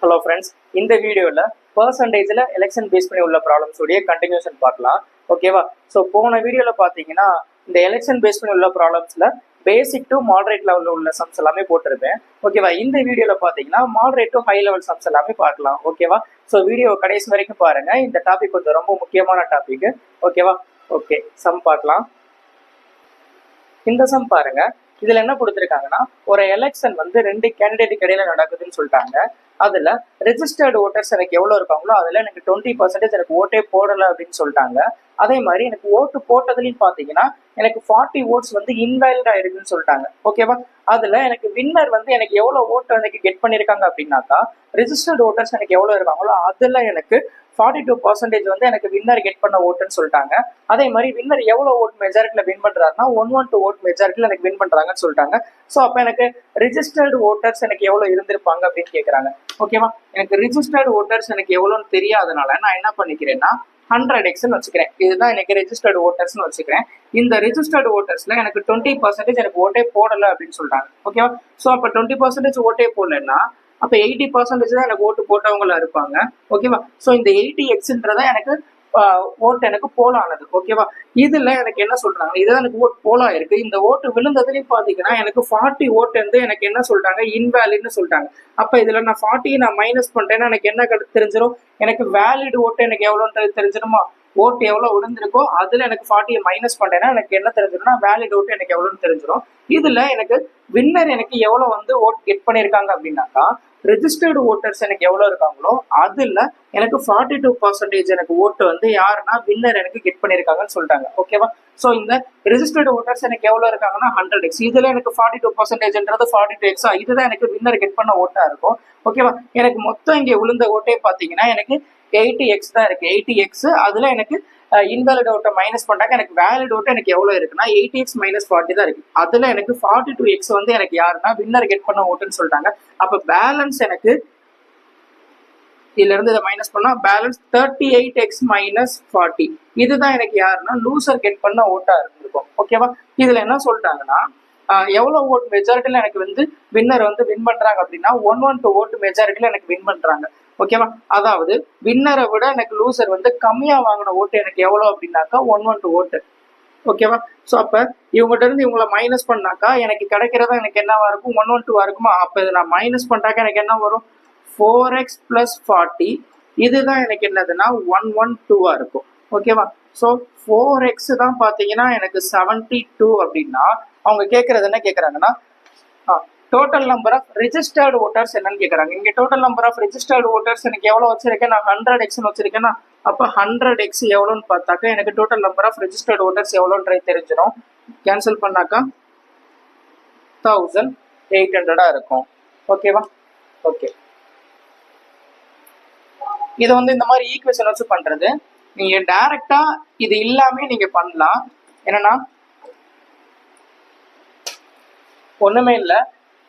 Hello friends, இந்த வீடியோவில் பர்சன்டேஜில் எலெக்ஷன் பேஸ் பண்ணி உள்ள ப்ராப்ளம்ஸோடைய கண்டினியூஷன் பார்க்கலாம். ஓகேவா? ஸோ போன வீடியோவில் பார்த்தீங்கன்னா இந்த எலெக்ஷன் பேஸ் பண்ணி உள்ள ப்ராப்ளம்ஸில் பேசிக் டு மாடரேட் லெவலில் உள்ள சம்ஸ் எல்லாமே போட்டிருப்பேன். ஓகேவா? இந்த வீடியோவில் பார்த்தீங்கன்னா moderate to high level sums எல்லாமே பார்க்கலாம். ஓகேவா? ஸோ வீடியோ கடைசி வரைக்கும் பாருங்கள். இந்த டாபிக் கொஞ்சம் ரொம்ப முக்கியமான டாபிக். ஓகேவா? ஓகே, சம் பார்க்கலாம். இந்த சம் பாருங்க. இதுல என்ன கொடுத்துருக்காங்கன்னா, ஒரு எலெக்ஷன் வந்து 2 கேண்டிடேட்டுக்கு இடையில நடக்குதுன்னு சொல்லிட்டாங்க. அதுல ரெஜிஸ்டர்டு ஓட்டர்ஸ் எனக்கு எவ்வளவு இருக்காங்களோ அதுல எனக்கு 20% எனக்கு ஓட்டே போடல அப்படின்னு சொல்லிட்டாங்க. அதே மாதிரி எனக்கு ஓட்டு போட்டதுலயும் பாத்தீங்கன்னா எனக்கு 40 ஓட்ஸ் வந்து இன்வேலிட் ஆயிருக்குன்னு சொல்லிட்டாங்க. ஓகேவா? அதுல எனக்கு வின்னர் வந்து எனக்கு எவ்வளவு ஓட்டு எனக்கு கெட் பண்ணிருக்காங்க அப்படின்னாக்கா, ரெஜிஸ்டர்டு ஓட்டர்ஸ் எனக்கு எவ்வளவு இருக்காங்களோ அதுல எனக்கு 42% வந்து எனக்கு வின்னர் கெட் பண்ண ஓட்டுன்னு சொல்லிட்டாங்க. அதே மாதிரி வின்னர் எவ்வளவு ஓட் மெஜாரிட்டியில வின் பண்றாருன்னா 112 ஓட் மெஜாரிட்டியில எனக்கு வின் பண்றாங்கன்னு சொல்லிட்டாங்க. ஸோ அப்ப எனக்கு ரிஜிஸ்டர்டு ஓட்டர்ஸ் எனக்கு எவ்வளவு இருந்திருப்பாங்க அப்படின்னு கேட்கறாங்க. ஓகேவா? எனக்கு ரிஜிஸ்டர்டு ஓட்டர்ஸ் எனக்கு எவ்வளோன்னு தெரியாதனால நான் என்ன பண்ணிக்கிறேன்னா 100x வச்சுக்கிறேன். இதுதான் எனக்கு ரெஜிஸ்டர்டு ஓட்டர்ஸ்னு வச்சுக்கிறேன். இந்த ரெஜிஸ்டர்டு ஓட்டர்ஸ்ல எனக்கு 20% எனக்கு ஓட்டே போடல அப்படின்னு சொல்லிட்டாங்க. ஓகேவா? ஸோ அப்ப 20% ஓட்டே போடலன்னா அப்ப 80% தான் எனக்கு ஓட்டு போட்டவங்களா இருப்பாங்க. ஓகேவா? ஸோ இந்த 80x எனக்கு ஓட்டு எனக்கு போலானது. ஓகேவா? இதுல எனக்கு என்ன சொல்றாங்க, இதுதான் எனக்கு ஓட்டு போலா இருக்கு. இந்த ஓட்டு விழுந்ததுலயும் பாத்தீங்கன்னா எனக்கு 40 ஓட்டு வந்து எனக்கு என்ன சொல்றாங்க, இன்வேலிட்னு சொல்லிட்டாங்க. அப்ப இதுல நான் 40 நான் மைனஸ் பண்ணிட்டேன்னா எனக்கு என்ன தெரிஞ்சிடும், எனக்கு வேலிட் ஓட்டு எனக்கு எவ்வளோன்றது தெரிஞ்சிடுமா? ஓட்டு எவ்வளவு விழுந்திருக்கோ அதுல எனக்கு 40 மைனஸ் பண்ணேன்னா எனக்கு என்ன தெரிஞ்சிடும்னா வேலிட் ஓட்டு எனக்கு எவ்வளவுன்னு தெரிஞ்சிடும். இதுல எனக்கு வின்னர் எனக்கு எவ்வளவு வந்து ஓட் கெட் பண்ணிருக்காங்க அப்படின்னாக்கா, ரெஜிஸ்டர்டு ஓட்டர்ஸ் எனக்கு எவ்வளவு இருக்காங்களோ அதுல எனக்கு 42% எனக்கு ஓட்டு வந்து யாருன்னா வின்னர் எனக்கு கெட் பண்ணிருக்காங்கன்னு சொல்லிட்டாங்க. ஓகேவா? ஸோ இந்த ரெஜிஸ்டர்டு ஓட்டர்ஸ் எனக்கு எவ்வளவு இருக்காங்கன்னா 100x. இதுல எனக்கு 42%ன்றது 42x. இதுதான் எனக்கு வின்னர் கெட் பண்ண ஓட்டா இருக்கும். ஓகேவா? எனக்கு மொத்தம் இங்க விழுந்த ஓட்டே பாத்தீங்கன்னா எனக்கு 80x தான் இருக்கு. 80x அதுல எனக்கு இன்வேலிட் ஓட்டை மைனஸ் பண்ணாக்க எனக்கு வேலிட் ஓட்டு எனக்கு எவ்வளவு இருக்குன்னா 80x - 40 தான் இருக்கு. அதுல எனக்கு 42x வந்து எனக்கு யாருன்னா வின்னர் கெட் பண்ண ஓட்டுன்னு சொல்லிட்டாங்க. அப்ப பேலன்ஸ் எனக்கு இதுல இருந்து இதை மைனஸ் பண்ணா பேலன்ஸ் 38x - 40. இதுதான் எனக்கு யாருன்னா லூசர் கெட் பண்ண ஓட்டா இருந்திருக்கும். ஓகேவா? இதுல என்ன சொல்லிட்டாங்கன்னா எவ்வளவு ஓட் மெஜாரிட்டியில எனக்கு வந்து வின்னர் வந்து வின் பண்றாங்க அப்படின்னா 112 ஓட்டு மெஜாரிட்டியில எனக்கு வின் பண்றாங்க. ஓகேவா? அதாவது வின்னரை விட எனக்கு லூசர் வந்து கம்மியா வாங்கின ஓட்டு எனக்கு எவ்வளவு அப்படின்னாக்கா 112 ஓட்டு. ஓகேவா? ஸோ அப்ப இவங்ககிட்ட இருந்து இவங்களை மைனஸ் பண்ணாக்கா எனக்கு கிடைக்கிறதா எனக்கு என்னவா இருக்கும், 112 இருக்குமா? அப்ப இதை நான் மைனஸ் பண்ணாக்கா எனக்கு என்ன வரும், 4x + 40. இதுதான் எனக்கு என்னதுன்னா 112 இருக்கும். ஓகேவா? ஸோ 4x தான் பாத்தீங்கன்னா எனக்கு 72 அப்படின்னா அவங்க கேட்கறது என்ன கேட்கறாங்கன்னா total number of registered voters என்னன்னு கேட்கறாங்க. இங்க total number of registered voters எனக்கு எவ்வளவு வச்சிருக்கேன், நான் 100x வச்சிருக்கேன்னா அப்ப 100x எவ்வளோன்னு பார்த்தாக்கா எனக்கு total number of registered voters எவ்வளோன்றது தெரிஞ்சிடும். கேன்சல் பண்ணாக்கா 1800 இருக்கும். ஓகேவா? ஓகே, இது வந்து இந்த மாதிரி ஈக்குவேஷன் வச்சு பண்றது. நீங்க டைரக்டா இது இல்லாம நீங்க பண்ணலாம். என்னன்னா ஒண்ணுமே இல்லை.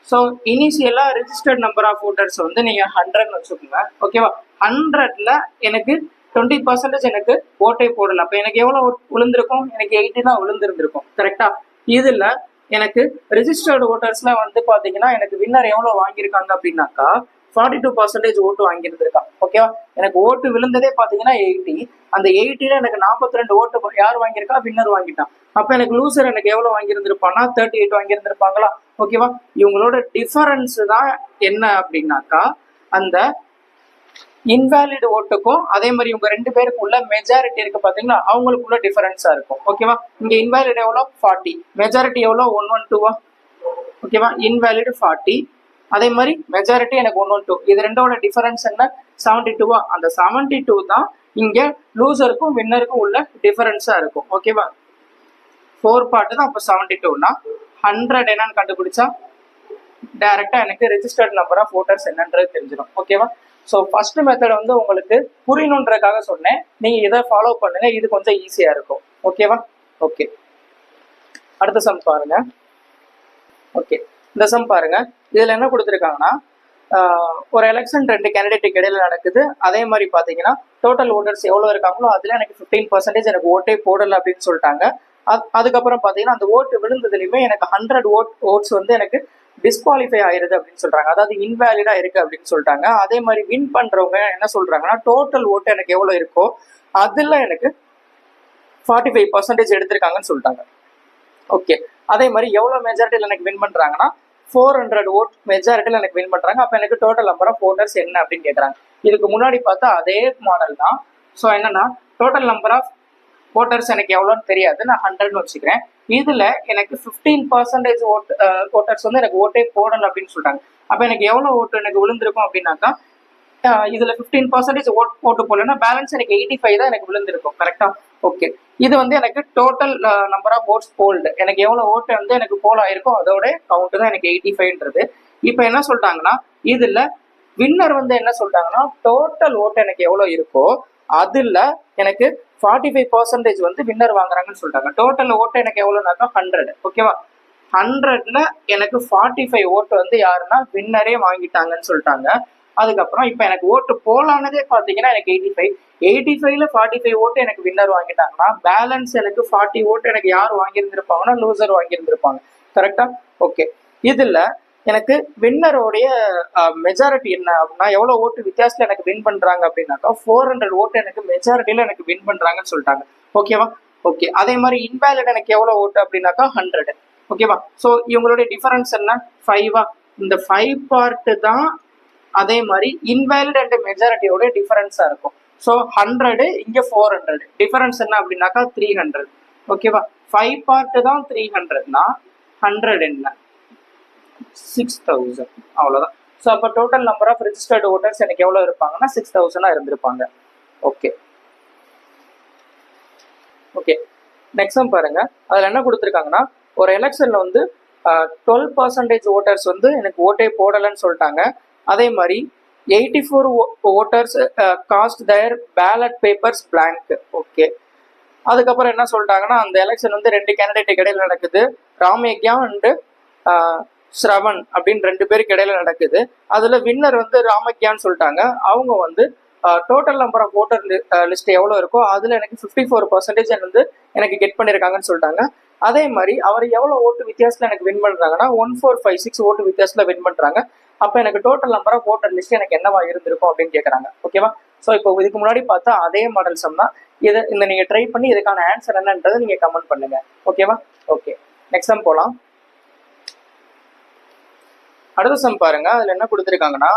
ஸோ இனிஷியலா ரெஜிஸ்டர்ட் நம்பர் ஆஃப் ஓட்டர்ஸ் வந்து நீங்க 100 வச்சுக்கோங்க. ஓகேவா? 100ல எனக்கு 20% எனக்கு ஓட்டே போடல. அப்ப எனக்கு எவ்வளவு விழுந்திருக்கும், எனக்கு 80 தான் விழுந்திருந்திருக்கும். கரெக்டா? இதுல எனக்கு ரெஜிஸ்டர்டு ஓட்டர்ஸ்ல வந்து பாத்தீங்கன்னா எனக்கு வின்னர் எவ்வளவு வாங்கியிருக்காங்க அப்படின்னாக்கா 42% ஓட்டு வாங்கியிருந்திருக்கான். ஓகேவா? எனக்கு ஓட்டு விழுந்ததே பாத்தீங்கன்னா 80. அந்த 80ல எனக்கு 42 ஓட்டு யார் வாங்கியிருக்கா, வின்னர் வாங்கிட்டான். அப்ப எனக்கு லூசர் எனக்கு எவ்வளவு வாங்கியிருந்திருப்பான்னா 38 வாங்கியிருந்திருப்பாங்களா? ஓகேவா? இவங்களோட டிஃபரன்ஸ் தான் என்ன அப்படின்னாக்கா அந்த இன்வேலிட் ஓட்டுக்கும் அதே மாதிரி இவங்க 2 பேருக்கு உள்ள மெஜாரிட்டி இருக்கு பாத்தீங்களா, அவங்களுக்குள்ள டிஃபரன்ஸா இருக்கும். ஓகேவா? இங்க இன்வேலிட் எவ்வளவு 40, மெஜாரிட்டி எவ்வளவு 112. ஓகேவா? இன்வேலிட் 40, அதே மாதிரி மெஜாரிட்டி எனக்கு 112. இது ரெண்டோட டிஃபரன்ஸ் என்ன, 72. அந்த 72 தான் இங்க லூசருக்கும் வின்னருக்கும் உள்ள டிஃபரன்ஸா இருக்கும். ஓகேவா? 4 பார்ட் தான். அப்ப 72னா 100 என்னன்னு கண்டுபிடிச்சா டைரக்டா எனக்கு ரெஜிஸ்டர்ட் நம்பர் ஆஃப் ஓட்டர்ஸ் என்னன்றது தெரிஞ்சிடும். ஓகேவா? ஸோ ஃபர்ஸ்ட் மெத்தட் வந்து உங்களுக்கு புரியணுன்றதுக்காக சொன்னேன். நீங்க இதை ஃபாலோ பண்ணுங்க, இது கொஞ்சம் ஈஸியா இருக்கும். ஓகேவா? ஓகே, அடுத்த சம் பாருங்க. ஓகே, இந்த சம் பாருங்க. இதுல என்ன கொடுத்துருக்காங்கன்னா ஒரு எலெக்ஷன் 2 கேண்டிடேட்டுக்கு இடையில நடக்குது. அதே மாதிரி பாத்தீங்கன்னா டோட்டல் ஓட்டர்ஸ் எவ்வளவு இருக்காங்களோ அதுல எனக்கு 15% எனக்கு ஓட்டே போடல அப்படின்னு சொல்லிட்டாங்க. அதுக்கப்புறம் பாத்தீங்கன்னா அந்த ஓட்டு விழுந்ததுலயுமே எனக்கு 100 ஓட்ஸ் வந்து எனக்கு டிஸ்குவாலிஃபை ஆயிருது அப்படின்னு சொல்றாங்க, அதாவது இன்வேலிடா இருக்கு அப்படின்னு சொல்லிட்டாங்க. அதே மாதிரி வின் பண்றவங்க என்ன சொல்றாங்கன்னா டோட்டல் ஓட்டு எனக்கு எவ்வளவு இருக்கோ அதுல எனக்கு 45% எடுத்திருக்காங்கன்னு சொல்லிட்டாங்க. ஓகே, அதே மாதிரி எவ்வளவு மெஜாரிட்டியில் எனக்கு வின் பண்றாங்கன்னா 400 ஓட் மெஜாரிட்டியில் எனக்கு வின் பண்றாங்க. அப்ப எனக்கு டோட்டல் நம்பர் ஆஃப் ஓட்டர்ஸ் என்ன அப்படின்னு கேட்கறாங்க. இதுக்கு முன்னாடி பார்த்தா அதே மாடல் தான். ஸோ என்னன்னா டோட்டல் நம்பர் ஆஃப் ஓட்டர்ஸ் எனக்கு எவ்வளோன்னு தெரியாது, நான் 100ன்னு வச்சுக்கிறேன். இதுல எனக்கு 15% ஓட்டர்ஸ் வந்து எனக்கு ஓட்டே போடல அப்படின்னு சொல்லிட்டாங்க. அப்ப எனக்கு எவ்வளவு ஓட்டு எனக்கு விழுந்திருக்கும் அப்படின்னாக்கா இதுல 15% ஓட்டு போடலன்னா பேலன்ஸ் எனக்கு 85 தான் எனக்கு விழுந்திருக்கும். கரெக்டா? ஓகே, இது வந்து எனக்கு total number of votes polled, எனக்கு எவ்வளவு ஓட்டு வந்து எனக்கு போல் ஆயிருக்கும் அதோட கவுண்ட் தான் எனக்கு 85ன்றது. இப்ப என்ன சொல்லிட்டாங்கன்னா இதுல வின்னர் வந்து என்ன சொல்லிட்டாங்கன்னா டோட்டல் ஓட்டு எனக்கு எவ்வளவு இருக்கோ அதுல எனக்கு 45% வந்து வின்னர் வாங்குறாங்கன்னு சொல்லிட்டாங்க. டோட்டல் ஓட்டு எனக்கு எவ்வளவுனாக்கா 100. ஓகேவா? 100ல எனக்கு 45 ஓட்டு வந்து யாருன்னா வின்னரே வாங்கிட்டாங்கன்னு சொல்லிட்டாங்க. அதுக்கப்புறம் இப்ப எனக்கு ஓட்டு போலானதே பாத்தீங்கன்னா எனக்கு 85ல 45 ஓட்டு எனக்கு வின்னர் வாங்கிட்டாங்கன்னா பேலன்ஸ் எனக்கு 40 ஓட்டு எனக்கு யார் வாங்கியிருந்திருப்பாங்கன்னா லூசர் வாங்கியிருந்திருப்பாங்க. கரெக்டா? ஓகே, இதுல எனக்கு வின்னரோடைய மெஜாரிட்டி என்ன அப்படின்னா எவ்வளவு ஓட்டு வித்தியாசத்துல எனக்கு வின் பண்றாங்க அப்படின்னாக்கா 400 ஓட்டு எனக்கு மெஜாரிட்டியில எனக்கு வின் பண்றாங்கன்னு சொல்லிட்டாங்க. ஓகேவா? ஓகே, அதே மாதிரி இன்வேலிட் எனக்கு எவ்வளவு ஓட்டு அப்படின்னாக்கா 100. ஓகேவா? ஸோ இவங்களுடைய டிஃபரன்ஸ் என்ன? 5. இந்த 5 பார்ட் தான் அதே மாதிரி இன்வேலிட் அண்ட் மெஜாரிட்டியோட டிஃபரன்ஸா இருக்கும். ஸோ 100 இங்க 400, டிஃபரன்ஸ் என்ன அப்படின்னாக்கா 300. ஓகேவா? 5 பார்ட் தான் 300னா 100 என்ன 6000, அவ்வளவுதான். ஸோ அப்போ total number of registered voters எனக்கு எவ்வளவு இருப்பாங்கன்னா 6000 இருந்திருப்பாங்க. ஓகே ஓகே, நெக்ஸ்ட் பாருங்க. அதுல என்ன கொடுத்துருக்காங்கன்னா ஒரு எலெக்ஷன்ல வந்து 12% ஓட்டர்ஸ் வந்து எனக்கு ஓட்டே போடலன்னு சொல்லிட்டாங்க. அதே மாதிரி 84 voters cast their ballot papers blank. Okay, அதுக்கப்புறம் என்ன சொல்லிட்டாங்கன்னா அந்த எலெக்ஷன் வந்து 2 கேண்டிடேட் இடையில நடக்குது, ராமயக்யா அண்டு ஸ்ரவன் அப்படின்னு 2 பேருக்கு இடையில நடக்குது. அதுல வின்னர் வந்து ராமக்யான்னு சொல்லிட்டாங்க. அவங்க வந்து total number of voter list எவ்வளவு இருக்கோ அதுல எனக்கு 54% வந்து எனக்கு கெட் பண்ணிருக்காங்கன்னு சொல்லிட்டாங்க. அதே மாதிரி அவர் எவ்வளவு ஓட்டு வித்தியாசத்துல எனக்கு வின் பண்றாங்கன்னா 1456 ஓட்டு வித்தியாசத்துல வின் பண்றாங்க. அப்ப எனக்கு total number of voter list எனக்கு என்னவா இருந்திருக்கும் அப்படின்னு கேட்கறாங்க. ஓகேவா? ஸோ இப்போ இதுக்கு முன்னாடி பார்த்தா அதே மாடல் சம் தான். இதை இந்த நீங்க ட்ரை பண்ணி இதுக்கான ஆன்சர் என்னன்றதை நீங்க கமெண்ட் பண்ணுங்க. ஓகேவா? ஓகே, நெக்ஸ்ட் சம் போலாம். அடுத்த சம் பாருங்க. அதுல என்ன கொடுத்துருக்காங்கன்னா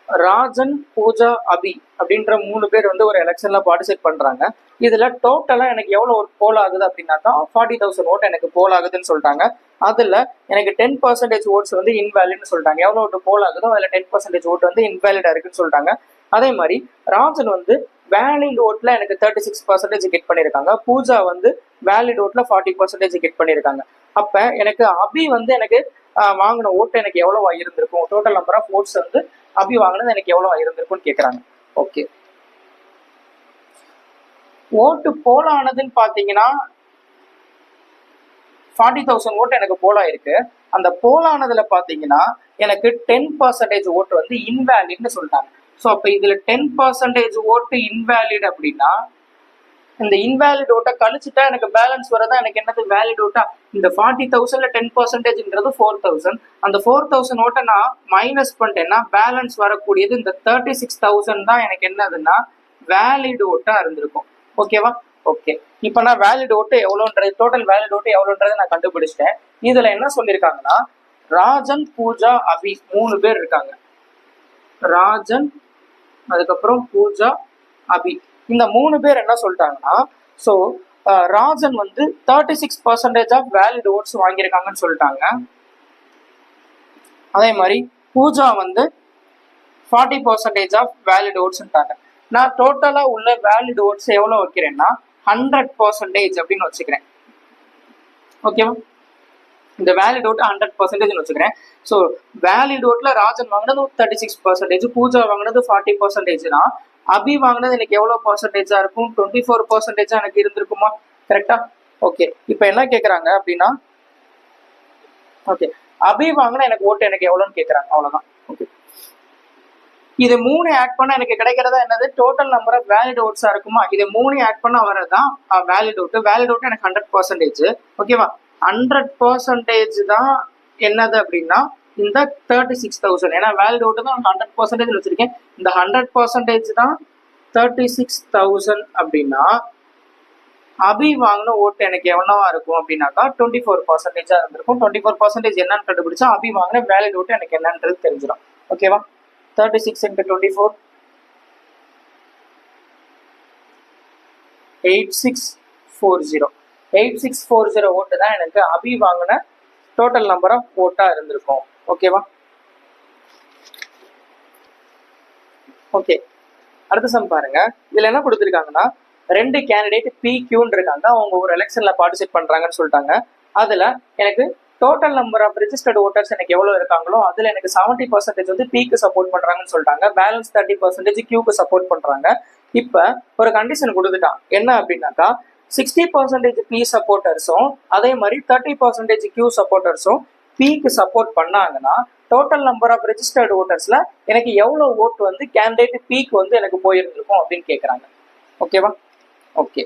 ராஜன், பூஜா, அபி அப்படின்ற 3 பேர் வந்து ஒரு எலெக்ஷன்ல பார்ட்டிசிபேட் பண்றாங்க. இதுல டோட்டலா எனக்கு எவ்வளவு ஓட் போல் ஆகுது அப்படின்னாக்கா 40,000 ஓட்டு எனக்கு போல் ஆகுதுன்னு சொல்லிட்டாங்க. அதுல எனக்கு 10% ஓட்ஸ் வந்து இன்வேலிட்னு சொல்லிட்டாங்க. எவ்வளவு ஓட்டு போல் ஆகுதோ அதுல 10% ஓட்டு வந்து இன்வேலிடா இருக்குன்னு சொல்லிட்டாங்க. அதே மாதிரி ராஜன் வந்து வேலிட் ஓட்ல எனக்கு 36% கெட் பண்ணிருக்காங்க. பூஜா வந்து வேலிட் ஓட்ல 40% கெட் பண்ணிருக்காங்க. அப்ப எனக்கு அபி வந்து எனக்கு வாங்கின ஓட்டு எனக்கு எவ்வளவா இருந்திருக்கும், டோட்டல் நம்பர் ஆஃப் ஓட்ஸ் வந்து அபி வாங்கினது எனக்கு எவ்வளவா இருந்திருக்கும்னு கேட்கறாங்க. ஓகே, ஓட்டு போலானதுன்னு பாத்தீங்கன்னா 40,000 ஓட்டு எனக்கு போலா இருக்கு. அந்த போலானதுல பாத்தீங்கன்னா எனக்கு 10% ஓட்டு வந்து இன்வேலிட்னு சொல்லிட்டாங்க. ஸோ அப்ப இதுல 10% ஓட்டு இன்வேலிட் அப்படின்னா இந்த இன்வேலிட் ஓட்டை கழிச்சுட்டா எனக்கு பேலன்ஸ் வரதா எனக்கு என்னது வேலிட் ஓட்டா. இந்த 40,000ல 10%ன்றது 4,000. அந்த 4,000 ஓட்டை நான் மைனஸ் பண்ணிட்டேன்னா பேலன்ஸ் வரக்கூடியது இந்த 36,000 தான் எனக்கு என்னதுன்னா வேலிட் ஓட்டா இருந்திருக்கும். ஓகேவா? ஓகே, இப்போ நான் வேலிட் ஓட்டு எவ்வளோன்றது, டோட்டல் வேலிட் ஓட்டு எவ்வளோன்றதை நான் கண்டுபிடிச்சிட்டேன். இதுல என்ன சொல்லியிருக்காங்கன்னா ராஜன், பூஜா, அபி 3 பேர் இருக்காங்க. ராஜன், அதுக்கப்புறம் பூஜா, அபி, இந்த 3 பேர் என்ன சொல்லிட்டாங்கன்னா ஸோ ராஜன் வந்து 36% ஆஃப் வேலிட் ஓட்ஸ் வாங்கியிருக்காங்கன்னு சொல்லிட்டாங்க. அதே மாதிரி பூஜா வந்து 40% ஆஃப் வேலிட் ஓட்ஸ்ட்டாங்க. நான் டோட்டலா உள்ள வேலிட் ஓட்ஸ் எவ்வளவு வைக்கிறேன்னா 100% அப்படின்னு வச்சுக்கிறேன். ஓகேவா? இந்த வேலிட் ஓட்டு 100% வச்சுக்கிறேன். ஸோ வேலிட் ஓட்ல ராஜன் வாங்கினது 36%, பூஜா வாங்கினது 40%னா அபி வாங்கினது எனக்கு எவ்வளவு பர்சன்டேஜா இருக்கும்? 24% எனக்கு இருந்திருக்குமா? கரெக்டா? ஓகே, இப்போ என்ன கேட்கறாங்க அப்படின்னா ஓகே அபி வாங்கினா எனக்கு ஓட்டு எனக்கு எவ்வளோன்னு கேட்கறாங்க. அவ்வளவுதான். ஓகே, இது 3 ஆட் பண்ணா எனக்கு கிடைக்கிறதா என்னது டோட்டல் நம்பர் ஆஃப் வேலிட் ஓட்ஸா இருக்குமா? இது 3 ஆட் பண்ணா வரதான் வேலிட் ஓட்டு. வேலிட் ஓட்டு எனக்கு 100%. ஓகேவா? 100% தான் என்னது அப்படின்னா இந்த 36,000. ஏன்னா வேலிட் ஓட்டு தான் 100% வச்சிருக்கேன். இந்த 100% தான் 36,000 அப்படின்னா அபி வாங்கின ஓட்டு எனக்கு எவ்வளவா இருக்கும் அப்படின்னாக்கா 24% இருந்திருக்கும். 24% என்னன்னு கண்டுபிடிச்சா அபி வாங்கின வேலிட் ஓட்டு எனக்கு என்னன்றது தெரிஞ்சிடும். ஓகேவா? 36 into 24 8640. 8640 ஓட்டு தான் எனக்கு அபி வாங்கின டோட்டல் நம்பர் ஆஃப் ஓட்டா இருந்திருக்கும். ஓகேவா? ஓகே, அடுத்த சம் பாருங்க. இதுல என்ன கொடுத்துருக்காங்கன்னா, 2 கேண்டிடேட் PQன்னு இருக்காங்க. அவங்க ஒரு எலெக்ஷன்ல பார்ட்டிசிபேட் பண்றாங்கன்னு சொல்லிட்டாங்க. அதுல எனக்கு total number of registered voters எனக்கு எவ்வளவு இருக்காங்களோ அதுல எனக்கு 70% வந்து Pக்கு சப்போர்ட் பண்றாங்கன்னு சொல்லிட்டாங்க. பேலன்ஸ் 30% Qக்கு சப்போர்ட் பண்றாங்க. இப்ப ஒரு கண்டிஷன் கொடுத்துட்டான். என்ன அப்படின்னாக்கா 60% P சப்போர்ட்டர்ஸும் அதே மாதிரி 30% Q சப்போர்ட்டர்ஸும் Pக்கு சப்போர்ட் பண்ணாங்கன்னா டோட்டல் நம்பர் ஆஃப் ரெஜிஸ்டர்ட் ஓட்டர்ஸ்ல எனக்கு எவ்வளவு ஓட்டு வந்து கேண்டிடேட் Pக்கு வந்து எனக்கு போயிருந்திருக்கும் அப்படின்னு கேட்கறாங்க. ஓகேவா? ஓகே,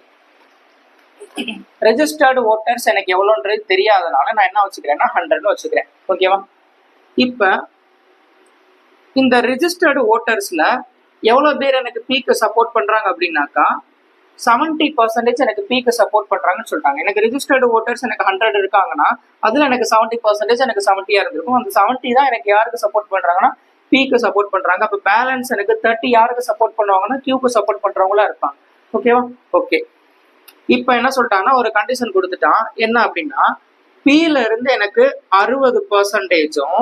ரெஜிஸ்டர்டு ஓட்டர்ஸ் எனக்கு எவ்வளோன்றது தெரியாதனால நான் என்ன வச்சுக்கிறேன்னா 100 வச்சுக்கிறேன். ஓகேவா? இப்ப இந்த ரெஜிஸ்டர்டு ஓட்டர்ஸ்ல எவ்வளவு பேர் எனக்கு Pக்கு சப்போர்ட் பண்றாங்க அப்படின்னாக்கா 70% எனக்கு Pக்கு சப்போர்ட் பண்றாங்கன்னு சொல்லிட்டாங்க. எனக்கு ரெஜிஸ்டர்டு ஓட்டர்ஸ் எனக்கு 100 இருக்காங்கன்னா அதுல எனக்கு 70% எனக்கு 70 இருந்திருக்கும். அந்த 70 தான் எனக்கு யாருக்கு சப்போர்ட் பண்றாங்கன்னா Pக்கு சப்போர்ட் பண்றாங்க. அப்ப பேலன்ஸ் எனக்கு 30 யாருக்கு சப்போர்ட் பண்ணுவாங்கன்னா Qக்கு சப்போர்ட் பண்றவங்களா இருப்பாங்க. ஓகேவா? ஓகே, இப்ப என்ன சொல்லிட்டாங்கன்னா ஒரு கண்டிஷன் கொடுத்துட்டான். என்ன அப்படின்னா Pல இருந்து எனக்கு 60%,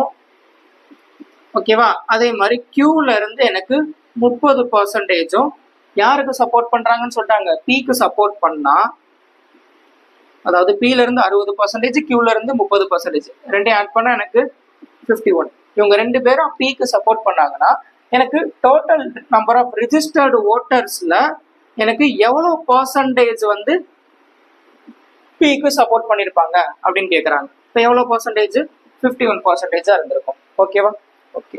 ஓகேவா, அதே மாதிரி Qல இருந்து எனக்கு 30% யாருக்கு சப்போர்ட் பண்றாங்கன்னு சொல்லிட்டாங்க, Pக்கு சப்போர்ட் பண்ணா, அதாவது Pல இருந்து 60%, Qல இருந்து 30%, ரெண்டையும் ஆட் பண்ணா எனக்கு 51. இவங்க 2 பேரும் Pக்கு சப்போர்ட் பண்ணாங்கன்னா எனக்கு டோட்டல் நம்பர் ஆஃப் ரிஜிஸ்டர்டு ஓட்டர்ஸ்ல எனக்கு எவ்வளவு பர்சன்டேஜ் வந்து Pக்கு சப்போர்ட் பண்ணிருப்பாங்க அப்படின்னு கேக்குறாங்க. இப்போ எவ்வளவு பர்சன்டேஜ்? 51% இருந்திருக்கும். ஓகேவா? ஓகே,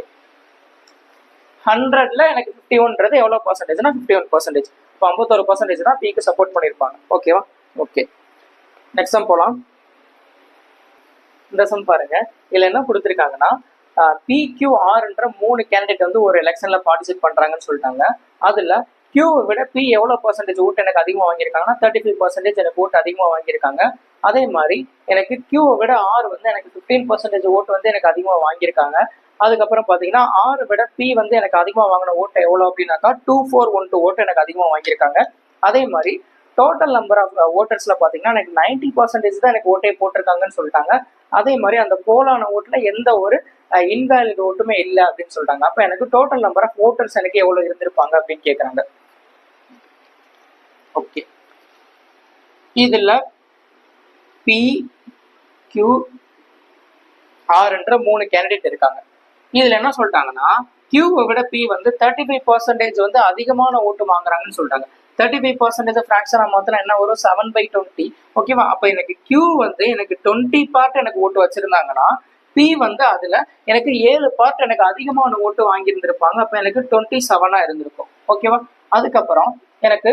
100ல எனக்கு 51ன்றது எவ்வளவு பர்சன்டேஜ்னா 51%. இப்போ 51% தான் Pக்கு சப்போர்ட் பண்ணிருப்பாங்க. ஓகேவா? ஓகே, நெக்ஸ்ட் சம் போலாம். இந்த சம் பாருங்க. இதுல என்ன கொடுத்துருக்காங்கன்னா PQRன்ற 3 கேண்டிடேட் வந்து ஒரு எலெக்ஷன்ல பார்ட்டிசிபேட் பண்றாங்கன்னு சொல்லிட்டாங்க. அதுல Qவை விட P எவ்வளவு பர்சன்டேஜ் ஓட்டு எனக்கு அதிகமா வாங்கியிருக்காங்கன்னா 35% எனக்கு ஓட்டு அதிகமா வாங்கியிருக்காங்க. அதே மாதிரி எனக்கு Qவை விட R வந்து எனக்கு 15% ஓட்டு வந்து எனக்கு அதிகமா வாங்கியிருக்காங்க. அதுக்கப்புறம் பாத்தீங்கன்னா R விட P வந்து எனக்கு அதிகமா வாங்கின ஓட்டு எவ்வளவு அப்படின்னாக்கா 2412 ஓட்டு எனக்கு அதிகமா வாங்கியிருக்காங்க. அதே மாதிரி டோட்டல் நம்பர் ஆஃப் ஓட்டர்ஸ்ல பாத்தீங்கன்னா எனக்கு 90% தான் எனக்கு ஓட்டே போட்டிருக்காங்கன்னு சொல்லிட்டாங்க. அதே மாதிரி அந்த போலான ஓட்டுல எந்த ஒரு இன்வேலிட் ஓட்டுமே இல்லை அப்படின்னு சொல்றாங்க. அப்ப எனக்கு டோட்டல் நம்பர் ஆஃப் ஓட்டர்ஸ் எனக்கு எவ்வளவு இருந்திருப்பாங்க அப்படின்னு கேக்குறாங்க. ஓகே, இதுல PQR என்ற 3 கேண்டிடேட் இருக்காங்க. இதுல என்ன சொல்லிட்டாங்கன்னா Qவை விட P வந்து 35% வந்து அதிகமான ஓட்டு வாங்குறாங்கன்னு சொல்றாங்க. 35% ஃபிராக்ஷனா மாத்திரம் என்ன வரும்? 7/20. ஓகேவா? அப்ப எனக்கு Q வந்து எனக்கு 20 பார்ட் எனக்கு ஓட்டு வச்சிருந்தாங்கன்னா P வந்து அதுல எனக்கு 7 பார்ட் எனக்கு அதிகமான ஓட்டு வாங்கியிருந்திருப்பாங்க. அப்ப எனக்கு 27 இருந்திருக்கும். ஓகேவா? அதுக்கப்புறம் எனக்கு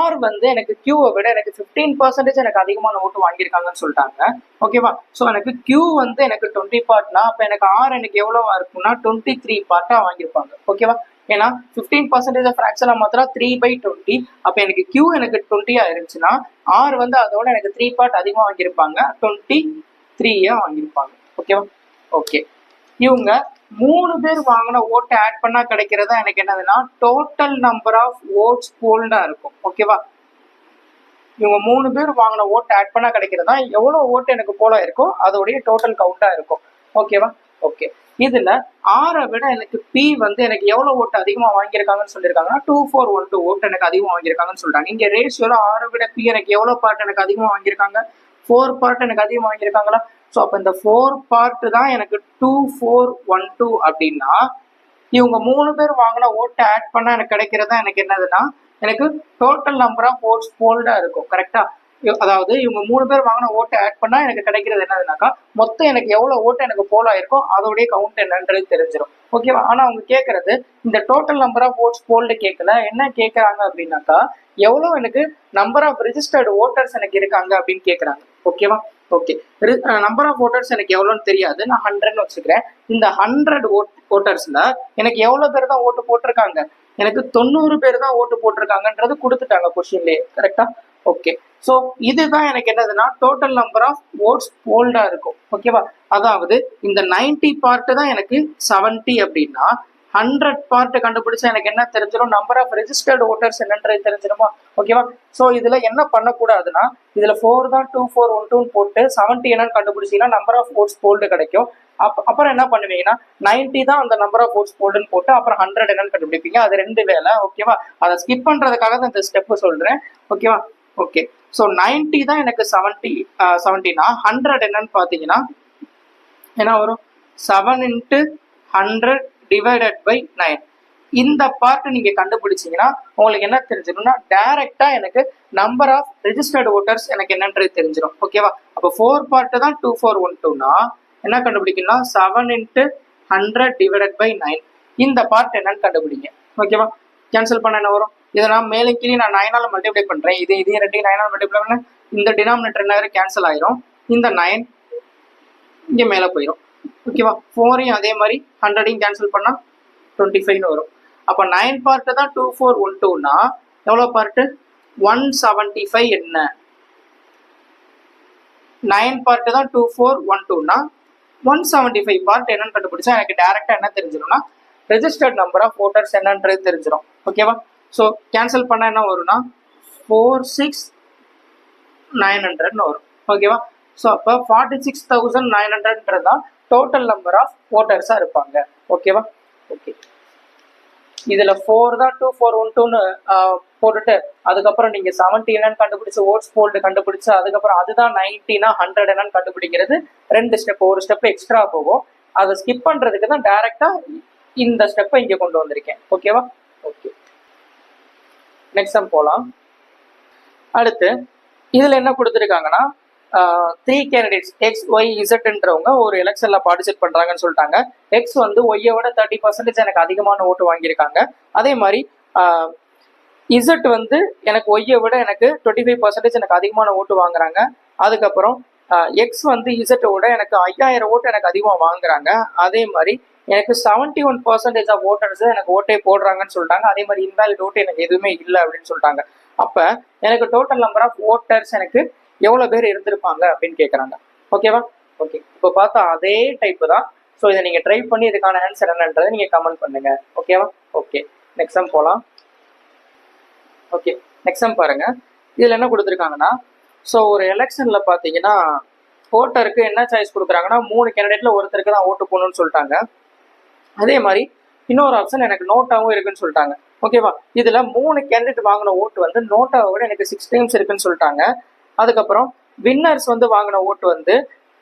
R வந்து எனக்கு Qவை விட எனக்கு 15% எனக்கு அதிகமான ஓட்டு வாங்கியிருக்காங்கன்னு சொல்லிட்டாங்க. ஓகேவா? ஸோ எனக்கு Q வந்து எனக்கு 20 பார்ட்னா அப்ப எனக்கு R எனக்கு எவ்வளவா இருக்கும்னா 23 பார்ட்டா வாங்கியிருப்பாங்க. ஓகேவா? ஏன்னா 15% ஃபிராக்ஷனா மாத்திரம் 3/20. அப்ப எனக்கு Q எனக்கு 20 இருந்துச்சுன்னா R வந்து அதோட எனக்கு 3 பார்ட் அதிகமா வாங்கியிருப்பாங்க, 23 வாங்கியிருப்பாங்க. ஓகேவா? ஓகே, இவங்க 3 பேர் வாங்கின ஓட்டை ஆட் பண்ணா கிடைக்கிறதா எனக்கு என்னதுன்னா டோட்டல் நம்பர் ஆஃப் ஓட்ஸ் போல்டா இருக்கும். ஓகேவா? இவங்க 3 பேர் வாங்கின ஓட்டை ஆட் பண்ணா கிடைக்கிறதா எவ்வளவு ஓட்டு எனக்கு போல இருக்கோ அதோடைய டோட்டல் கவுண்டா இருக்கும். ஓகேவா? ஓகே, இதுல ஆரை விட எனக்கு P வந்து எனக்கு எவ்வளவு ஓட்டு அதிகமா வாங்கியிருக்காங்கன்னு சொல்லியிருக்காங்கன்னா 2412 ஓட்டு எனக்கு அதிகமா வாங்கியிருக்காங்கன்னு சொல்றாங்க. இங்க ரேஷியோல ஆரை விட P எனக்கு எவ்வளவு பார்ட் எனக்கு அதிகமா வாங்கியிருக்காங்க? 4 பார்ட் எனக்கு அதிகமா வாங்கியிருக்காங்களா? ஸோ அப்போ இந்த 4 பார்ட் தான் எனக்கு 2412 அப்படின்னா இவங்க 3 பேர் வாங்கின ஓட்டை ஆட் பண்ணா எனக்கு கிடைக்கிறதா எனக்கு என்னதுன்னா எனக்கு டோட்டல் நம்பர் ஆஃப் ஓட்ஸ் போல்டா இருக்கும். கரெக்டா? அதாவது இவங்க 3 பேர் வாங்கின ஓட்டை ஆட் பண்ணா எனக்கு கிடைக்கிறது என்னதுனாக்கா மொத்தம் எனக்கு எவ்வளவு ஓட்டு எனக்கு போலா இருக்கும் அதோடைய கவுண்ட் என்னன்றது தெரிஞ்சிடும். ஓகேவா? ஆனா அவங்க கேட்கறது இந்த total number of votes polled கேட்கல. என்ன கேட்கறாங்க அப்படின்னாக்கா எவ்வளவு எனக்கு நம்பர் ஆஃப் ரிஜிஸ்டர்டு ஓட்டர்ஸ் எனக்கு இருக்காங்க அப்படின்னு கேட்கறாங்க. ஓகேவா? ஓகே. நம்பர் ஆஃப் ஓட்டர்ஸ் எனக்கு எவ்வளோன்னு தெரியாது, நான் 100ன்னு வச்சுக்கிறேன். இந்த 100 ஓட்டர்ஸ்ல எனக்கு எவ்வளவு பேர் தான் ஓட்டு போட்டிருக்காங்க? எனக்கு 90 பேர் தான் ஓட்டு போட்டிருக்காங்கன்றது கொடுத்துட்டாங்க கொஸ்டின்லயே, கரெக்டா? ஓகே. ஸோ இதுதான் எனக்கு என்னதுன்னா டோட்டல் நம்பர் ஆஃப் ஓட்ஸ் போல்டா இருக்கும். ஓகேவா? அதாவது இந்த 90 பார்ட் தான் எனக்கு 70 அப்படின்னா 100 பார்ட் கண்டுபிடிச்சா எனக்கு என்ன தெரிஞ்சிடும்? நம்பர் ஆஃப் ரெஜிஸ்டர்டு ஓட்டர்ஸ் என்னன்றது தெரிஞ்சிடுமா? ஓகேவா? ஸோ இதுல என்ன பண்ணக்கூடாதுன்னா இதுல 4 தான் 2 4 1 2 போட்டு 70 என்னன்னு கண்டுபிடிச்சீங்கன்னா நம்பர் ஆஃப் ஓட்ஸ் போல்டு கிடைக்கும். அப்புறம் என்ன பண்ணுவீங்கன்னா 90 தான் அந்த நம்பர் ஆஃப் ஓட்ஸ் போல்டுன்னு போட்டு அப்புறம் 100 என்னன்னு கண்டுபிடிப்பீங்க. அது 2 வேலை. ஓகேவா? அதை ஸ்கிப் பண்றதுக்காக தான் இந்த ஸ்டெப் சொல்றேன். ஓகேவா? ஓகே. ஸோ 90 தான் எனக்கு 70னா 100 என்னன்னு பார்த்தீங்கன்னா என்ன வரும்? 7 × 100 டிவைடட் பை 9. இந்த பார்ட் நீங்க கண்டுபிடிச்சீங்கன்னா உங்களுக்கு என்ன தெரிஞ்சிடும்னா டைரக்டா எனக்கு நம்பர் ஆஃப் ரெஜிஸ்டர்டு ஓட்டர்ஸ் எனக்கு என்னன்றது தெரிஞ்சிடும். ஓகேவா? அப்போ 4 பார்ட் தான் 2 4 1 2னா என்ன கண்டுபிடிக்கணும்னா 7 × 100 டிவைடட் பை 9. இந்த பார்ட் என்னன்னு கண்டுபிடிங்க. ஓகேவா? கேன்சல் பண்ண என்ன வரும்? இதை நான் மேலே கீழே நான் 9ஆல மல்டிப்ளை பண்றேன். இதே ரெண்டையும் 9ஆல மல்டிப்ளை பண்ண இந்த டினாமினேட்டர் என்ன கேன்சல் ஆயிரும். இந்த 9 இங்க மேலே போயிடும். ஓகேவா? 4ஐயும் அதே மாதிரி 100ஐயும் கேன்சல் பண்ணா 25ன்னு வரும். அப்போ 9 பார்ட் தான் 2 4 1 2னா எவ்வளோ பார்ட்டு? 175 என்ன? 9 பார்ட் தான் 2 4 1 2னா 175 பார்ட் என்னன்னு கண்டுபிடிச்சா எனக்கு டைரக்டா என்ன தெரிஞ்சிடும்னா ரெஜிஸ்டர்ட் நம்பர் ஆஃப் ஓட்டர்ஸ் என்னன்றது தெரிஞ்சிடும். ஓகேவா? ஸோ கேன்சல் பண்ண என்ன வரும்னா 46,900ன்னு வரும். ஓகேவா? ஸோ அப்போ 46,900 தான் டோட்டல் நம்பர் ஆஃப் ஓட்டர்ஸா இருப்பாங்க. ஓகேவா? ஓகே. இதுல 4 தான் 2 4 1 2ன்னு போட்டுட்டு அதுக்கப்புறம் நீங்க 70 என்னன்னு கண்டுபிடிச்சு ஓட்ஸ் போல்டு கண்டுபிடிச்சு அதுக்கப்புறம் அதுதான் 90னா 100 என்னன்னு கண்டுபிடிக்கிறது 2 ஸ்டெப். ஒரு ஸ்டெப் எக்ஸ்ட்ரா போகும். அதை ஸ்கிப் பண்றதுக்கு தான் டைரக்டா இந்த ஸ்டெப்பை இங்க கொண்டு வந்திருக்கேன். ஓகேவா? ஓகே. நெக்ஸ்ட் சம் போலாம். அடுத்து இதுல என்ன கொடுத்துருக்காங்கன்னா 3 கேண்டிடேட்ஸ் எக்ஸ் ஒய் இசட்ன்றவங்க ஒரு எலெக்ஷன்ல பார்ட்டிசிபேட் பண்றாங்கன்னு சொல்லிட்டாங்க. எக்ஸ் வந்து ஒய்யை விட 30% எனக்கு அதிகமான ஓட்டு வாங்கியிருக்காங்க. அதே மாதிரி இசட் வந்து எனக்கு ஒய்யை விட எனக்கு 25% எனக்கு அதிகமான ஓட்டு வாங்குறாங்க. அதுக்கப்புறம் எக்ஸ் வந்து இசட்டோட எனக்கு 5000 ஓட்டு எனக்கு அதிகமாக வாங்குறாங்க. அதே மாதிரி எனக்கு 71% ஆஃப் ஓட்டர்ஸ் எனக்கு ஓட்டே போடுறாங்கன்னு சொல்லிட்டாங்க. அதே மாதிரி இன்வாலிட் ஓட்டு எனக்கு எதுவுமே இல்லை அப்படின்னு சொல்லிட்டாங்க. அப்ப எனக்கு டோட்டல் நம்பர் ஆஃப் ஓட்டர்ஸ் எனக்கு எவ்வளவு பேர் இருந்திருப்பாங்க அப்படின்னு கேட்குறாங்க. ஓகேவா? ஓகே. இப்போ பார்த்தா அதே டைப் தான். ஸோ இதை நீங்க ட்ரை பண்ணி இதுக்கான ஆன்சர் என்னன்றதை நீங்க கமெண்ட் பண்ணுங்க. ஓகேவா? ஓகே. நெக்ஸ்ட் சம் போலாம். ஓகே. நெக்ஸ்ட் சம் பாருங்க. இதுல என்ன கொடுத்துருக்காங்கன்னா ஸோ ஒரு எலெக்ஷன்ல பாத்தீங்கன்னா ஓட்டருக்கு என்ன சாய்ஸ் கொடுக்குறாங்கன்னா 3 கேண்டிடேட்ல ஒருத்தருக்கு தான் ஓட்டு போடணும்னு சொல்லிட்டாங்க. அதே மாதிரி இன்னொரு ஆப்ஷன் எனக்கு நோட்டாவும் இருக்குன்னு சொல்லிட்டாங்க. ஓகேவா? இதுல 3 கேண்டிடேட் வாங்கின ஓட்டு வந்து நோட்டாவை விட எனக்கு 6 டைம்ஸ் இருக்குன்னு சொல்லிட்டாங்க. அதுக்கப்புறம் வின்னர்ஸ் வந்து வாங்கின ஓட்டு வந்து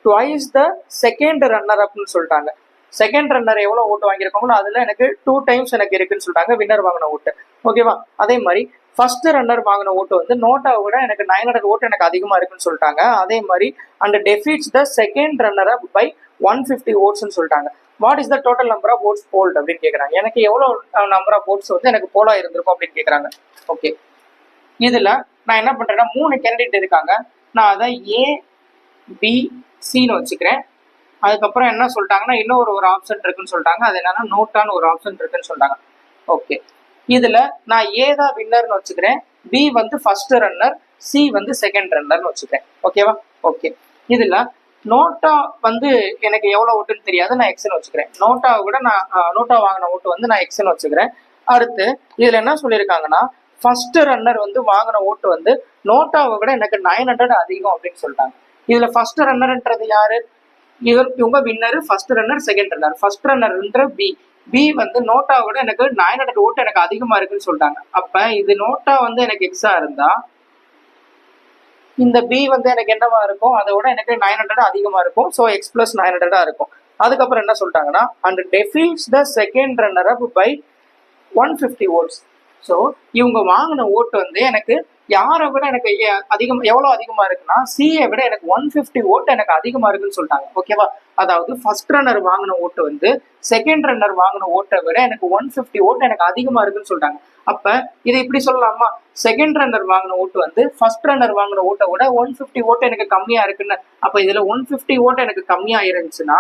ட்வைஸ் த செகண்ட் ரன்னர் அப்னு சொல்லிட்டாங்க. செகண்ட் ரன்னர் எவ்வளவு ஓட்டு வாங்கியிருக்காங்களோ அதுல எனக்கு 2 டைம்ஸ் எனக்கு இருக்குன்னு சொல்லிட்டாங்க வின்னர் வாங்கின ஓட்டு. ஓகேவா? அதே மாதிரி ஃபர்ஸ்ட் ரன்னர் வாங்கின ஓட்டு வந்து நோட்டாவை விட எனக்கு 900 ஓட்டு எனக்கு அதிகமா இருக்குன்னு சொல்லிட்டாங்க. அதே மாதிரி and defeats the second runner up by 150 ஓட்ஸ்ன்னு சொல்லிட்டாங்க. What is the total number of votes polled அப்படின்னு கேட்குறாங்க. எனக்கு எவ்வளவு நம்பர் ஆஃப் ஓட்ஸ் வந்து எனக்கு போலா இருந்திருக்கும் அப்படின்னு கேட்குறாங்க. ஓகே. இதுல நான் என்ன பண்றேன்னா 3 கேண்டிடேட் இருக்காங்க. நான் அதை ஏ பி சின்னு வச்சுக்கிறேன். அதுக்கப்புறம் என்ன சொல்லிட்டாங்கன்னா இன்னொரு ஆப்ஷன் இருக்குன்னு சொல்லிட்டாங்க. அது என்னன்னா நோட்டான்னு ஒரு ஆப்ஷன் இருக்குன்னு சொல்லிட்டாங்க. ஓகே. இதுல நான் ஏ தான் வின்னர்னு வச்சுக்கிறேன், பி வந்து ஃபர்ஸ்ட் ரன்னர், சி வந்து செகண்ட் ரன்னர்னு வச்சுக்கிறேன். ஓகேவா? ஓகே. இதுல நோட்டா வந்து எனக்கு எவ்வளவு ஓட்டுன்னு தெரியாது, நான் எக்ஸ்ன்னு வச்சுக்கிறேன். நோட்டாவை விட நான் நோட்டா வாங்கின ஓட்டு வந்து நான் எக்ஸ்ன்னு வச்சுக்கிறேன். அடுத்து இதுல என்ன சொல்லியிருக்காங்கன்னா ஃபர்ஸ்ட் ரன்னர் வந்து வாங்கின ஓட்டு வந்து நோட்டாவை விட எனக்கு 900 அதிகம் அப்படின்னு சொல்லிட்டாங்க. இதுல ஃபர்ஸ்ட் ரன்னர்ன்றது யாரு? இவங்க winner, first runner, second runner. First ரன்னர்ன்ற பி வந்து நோட்டாவை விட எனக்கு 900 ஓட்டு எனக்கு அதிகமா இருக்குன்னு சொல்லிட்டாங்க. அப்ப இது நோட்டா வந்து எனக்கு எக்ஸா இருந்தா இந்த பி வந்து எனக்கு என்னவா இருக்கும்? அதை விட எனக்கு 900 அதிகமா இருக்கும். ஸோ எக்ஸ் பிளஸ் 900 இருக்கும். அதுக்கப்புறம் என்ன சொல்லிட்டாங்கன்னா and defeats the second runner up by 150 votes. So இவங்க வாங்கின ஓட்டு வந்து எனக்கு யாரை விட எனக்கு அதிகம் எவ்வளவு அதிகமா இருக்குன்னா சியை விட எனக்கு 150 ஓட்டு எனக்கு அதிகமா இருக்குன்னு சொல்லிட்டாங்க. ஓகேவா? அதாவது ஃபர்ஸ்ட் ரன்னர் வாங்கின ஓட்டு வந்து செகண்ட் ரன்னர் வாங்கின ஓட்டை விட எனக்கு 150 ஓட்டு எனக்கு அதிகமா இருக்குன்னு சொல்லிட்டாங்க. அப்ப இதை இப்படி சொல்லலாமா, செகண்ட் ரன்னர் வாங்கின ஓட்டு வந்து ஃபர்ஸ்ட் ரன்னர் வாங்கின ஓட்டை விட 150 ஓட்டு எனக்கு கம்மியா இருக்குன்னு. அப்ப இதுல 150 ஓட்டு எனக்கு கம்மியா இருந்துச்சுன்னா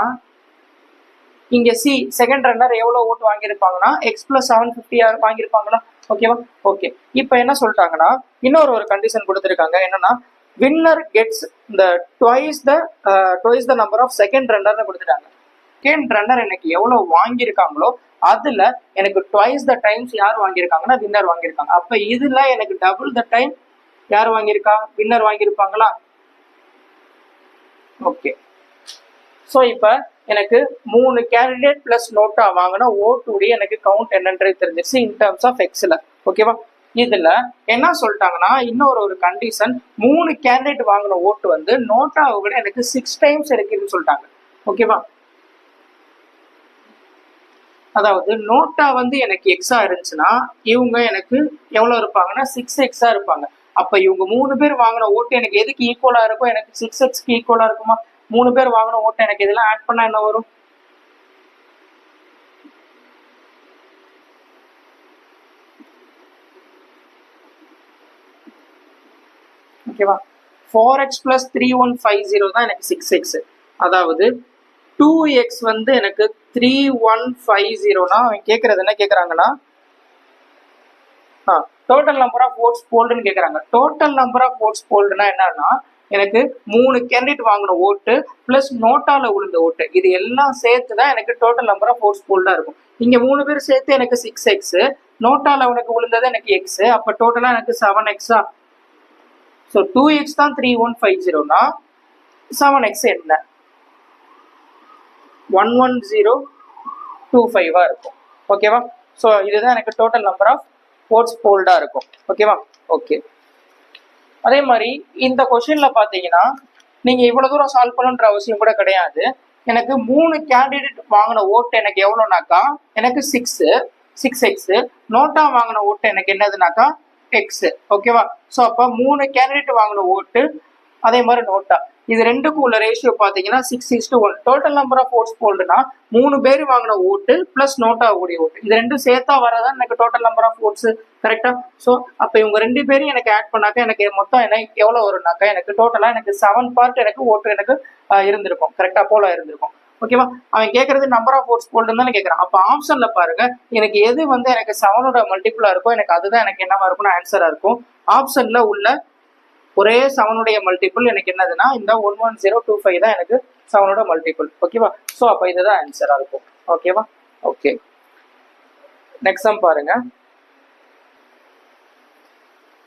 இங்க சி செகண்ட் ரன்னர் எவ்வளவு ஓட்டு வாங்கியிருப்பாங்கன்னா எக்ஸ் பிளஸ் 750 வாங்கியிருப்பாங்களா? ஓகேவா? ஓகே. இப்ப என்ன சொல்லிட்டாங்கன்னா இன்னொரு கண்டிஷன் கொடுத்துருக்காங்க. என்னன்னா வின்னர் கெட்ஸ் இந்த twice the number of second ரன்னர்னு கொடுத்துட்டாங்க. செகண்ட் ரன்னர் எனக்கு எவ்வளவு வாங்கியிருக்காங்களோ அதுல எனக்கு ட்வைஸ் த டைம்ஸ் யார் வாங்கியிருக்காங்கன்னா வின்னர் வாங்கியிருக்காங்க. அப்ப இதுல எனக்கு டபுள் த டைம் யார் வாங்கியிருக்கா? வின்னர் வாங்கியிருப்பாங்களா? ஓகே. ஸோ இப்போ எனக்கு 3 கேண்டிடேட் பிளஸ் நோட்டா வாங்கினா ஓட்டுடைய எனக்கு கவுண்ட் என்னன்றது தெரிஞ்சிருச்சு இன் டர்ம்ஸ் ஆஃப் எக்ஸ்ல. ஓகேவா? இதுல என்ன சொல்லிட்டாங்கன்னா இன்னொரு கண்டிஷன், 3 கேண்டிடேட் வாங்கின ஓட்டு வந்து நோட்டாவை விட எனக்கு 6 டைம்ஸ் இருக்குன்னு சொல்லிட்டாங்க. ஓகேவா? அதாவது நோட்டா வந்து எனக்கு எக்ஸா இருந்துச்சுன்னா இவங்க எனக்கு எவ்வளவு இருப்பாங்கன்னா 6x இருப்பாங்க. அப்ப இவங்க 3 பேர் வாங்கின ஓட்டு எனக்கு எதுக்கு ஈக்குவலா இருக்கும்? எனக்கு 6xக்கு ஈக்குவலா இருக்குமா? 3 பேர் வாங்கின ஓட்டு எனக்கு இதெல்லாம் ஆட் பண்ணா என்ன வரும்? ஓகேவா? 4x plus 3150 தான் எனக்கு 6x. அதாவது 2x வந்து எனக்கு 3150னா அவன் கேட்கறது என்ன கேட்கறாங்கன்னா டோட்டல் நம்பர் ஆஃப் ஓட்ஸ் போல்டுன்னு கேட்கறாங்க. டோட்டல் நம்பர் ஆஃப் ஓட்ஸ் போல்டுனா என்னன்னா எனக்கு 3 கேண்டிடேட் வாங்கின ஓட்டு பிளஸ் நோட்டால விழுந்த ஓட்டு இது எல்லாம் சேர்த்து தான் எனக்கு டோட்டல் நம்பர் ஆஃப் ஓட்ஸ் போல்டா இருக்கும். இங்க 3 பேர் சேர்த்து எனக்கு 6x, நோட்டால உனக்கு விழுந்தது எனக்கு x, அப்ப டோட்டலா எனக்கு 7x. ஸோ 2x தான் 3150னா 7x என்ன 11025 இருக்கும். ஓகேவா? ஸோ இதுதான் எனக்கு டோட்டல் நம்பர் ஆஃப் ஓட்ஸ் போல்டா இருக்கும். ஓகேவா? ஓகே. அதே மாதிரி இந்த கொஸ்டின்ல பாத்தீங்கன்னா நீங்க இவ்வளவு தூரம் சால்வ் பண்ணணுன்ற அவசியம் கூட கிடையாது. எனக்கு 3 கேண்டிடேட் வாங்கின ஓட்டு எனக்கு எவ்வளோனாக்கா எனக்கு 6x, நோட்டா வாங்கின ஓட்டு எனக்கு என்னதுனாக்கா எக்ஸ். ஓகேவா? ஸோ அப்போ 3 கேண்டிடேட் வாங்கின ஓட்டு அதே மாதிரி நோட்டா இது ரெண்டுக்கும் உள்ள ரேஷியோ பார்த்தீங்கன்னா 6:1. டோட்டல் நம்பர் ஆஃப் ஓட்ஸ் போல்டுனா 3 பேர் வாங்கின ஓட்டு பிளஸ் நோட்டா கூடிய ஓட்டு இது ரெண்டும் சேர்த்தா வரதான் எனக்கு டோட்டல் நம்பர் ஆஃப் ஓட்ஸ். கரெக்டா? ஸோ அப்போ இவங்க 2 பேரும் எனக்கு ஆட் பண்ணாக்கா எனக்கு மொத்தம் என்ன எவ்வளோ வரும்னாக்கா எனக்கு டோட்டலா எனக்கு 7 பார்ட் எனக்கு ஓட்டு எனக்கு இருந்திருக்கும். கரெக்டா? போல இருந்திருக்கும். ஓகேவா? அவன் கேட்கறது நம்பர் ஆஃப் ஓட்ஸ் போல்டுன்னு தானே கேட்கறான். அப்போ ஆப்ஷன்ல பாருங்க எனக்கு எது வந்து எனக்கு 7ஓட மல்டிபிளா இருக்கும் எனக்கு அதுதான் எனக்கு என்னவா இருக்கும்னு ஆன்சரா இருக்கும். ஆப்ஷன்ல உள்ள ஒரே 7உடைய மல்டிபிள் எனக்கு என்னதுன்னா இந்த 11025 தான் எனக்கு 7ஓட மல்டிபிள். ஓகேவா? ஸோ அப்போ இதுதான் ஆன்சரா இருக்கும். ஓகேவா? ஓகே. நெக்ஸ்ட் சம் பாருங்க.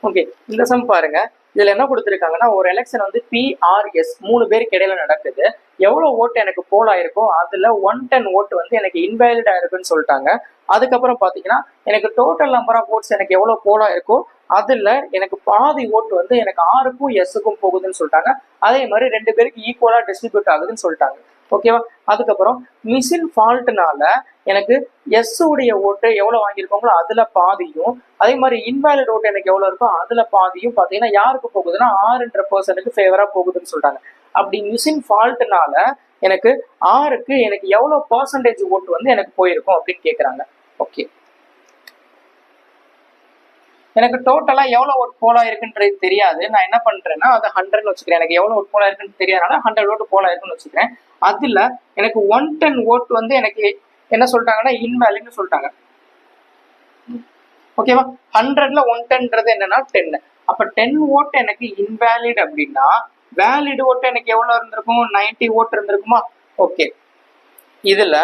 ஓகே, இந்த சம் பாருங்க. இதுல என்ன கொடுத்துருக்காங்கன்னா ஒரு எலெக்ஷன் வந்து PRS 3 பேருக்கு இடையில நடக்குது. எவ்வளவு ஓட்டு எனக்கு போல் ஆயிருக்கோ அதுல 110 ஓட்டு வந்து எனக்கு இன்வேலிட் ஆயிருக்குன்னு சொல்லிட்டாங்க. அதுக்கப்புறம் பாத்தீங்கன்னா எனக்கு டோட்டல் நம்பர் ஆஃப் ஓட்ஸ் எனக்கு எவ்வளவு போல் ஆயிருக்கோ அதுல எனக்கு பாதி ஓட்டு வந்து எனக்கு ஆருக்கும் எஸ்ஸுக்கும் போகுதுன்னு சொல்லிட்டாங்க. அதே மாதிரி 2 பேருக்கு ஈக்குவலா டிஸ்ட்ரிபியூட் ஆகுதுன்னு சொல்லிட்டாங்க. ஓகேவா? அதுக்கப்புறம் மிஷின் ஃபால்ட்னால எனக்கு எஸ் உடைய ஓட்டு எவ்வளவு வாங்கியிருக்கோங்களோ அதுல பாதியும் அதே மாதிரி இன்வேலிட் ஓட்டு எனக்கு எவ்வளவு இருக்கோ அதுல பாதியும் பாத்தீங்கன்னா யாருக்கு போகுதுன்னா 6% ஃபேவரா போகுதுன்னு சொல்றாங்க. அப்படி மிஷின் ஃபால்ட்னால எனக்கு 6க்கு எனக்கு எவ்வளவு பர்சன்டேஜ் ஓட்டு வந்து எனக்கு போயிருக்கும் அப்படின்னு கேக்குறாங்க. ஓகே, எனக்கு டோட்டலா எவ்வளவு ஓட்டு போலா இருக்குன்றது தெரியாது. நான் என்ன பண்றேன்னா அதை 100ன்னு வச்சுக்கிறேன். எனக்கு எவ்வளவு ஓட்டு போலா இருக்குன்னு தெரியாதனால 100 ஓட்டு போலா இருக்குன்னு வச்சுக்கிறேன். அதுல எனக்கு 110 ஓட்டு வந்து எனக்கு என்ன சொல்லிட்டாங்கன்னா இன்வேலிட்னு சொல்லிட்டாங்க. ஓகேவா? 100ல 110ன்றது என்னன்னா 10. அப்ப 10 ஓட்டு எனக்கு இன்வேலிட் அப்படின்னா வேலிட் ஓட்டு எனக்கு எவ்வளவு இருந்திருக்கும்? 90 ஓட்டு இருந்திருக்குமா? ஓகே, இதுல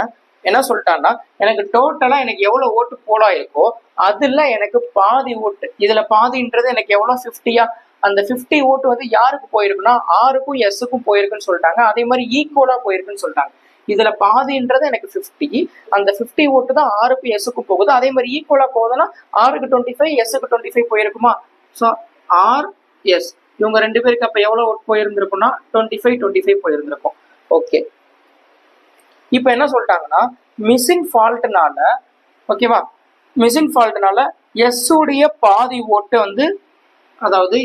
என்ன சொல்லிட்டான்னா எனக்கு டோட்டலா எனக்கு எவ்வளவு ஓட்டு போலா இருக்கோ அதுல எனக்கு பாதி ஓட்டு, இதுல பாதின்றது எனக்கு எவ்வளவு 50யா, அந்த 50 ஓட்டு வந்து யாருக்கு போயிருக்குன்னா ஆருக்கும் எஸ்ஸுக்கும் போயிருக்குன்னு சொல்லிட்டாங்க. அதே மாதிரி ஈக்குவலா போயிருக்குன்னு சொல்லிட்டாங்க. இதுல பாதின்றது எனக்கு 50, அந்த 50 ஓட்டு தான் ஆருக்கும் எஸ்ஸுக்கும் போகுது. அதே மாதிரி ஈக்குவலா போகுதுன்னா ஆருக்கு 25 எஸ்ஸுக்கு 25 போயிருக்குமா? ஸோ ஆர் எஸ் இவங்க 2 பேருக்கு அப்ப எவ்வளவு ஓட்டு போயிருந்திருக்கும்னா 25 போயிருந்திருக்கும். ஓகே, இப்ப என்ன சொல்லிட்டாங்கன்னா மிஷின் ஃபால்ட்னால ஓகேவா மிஷின் ஃபால்ட்னால எஸ் உடைய பாதி ஓட்டு வந்து அதாவது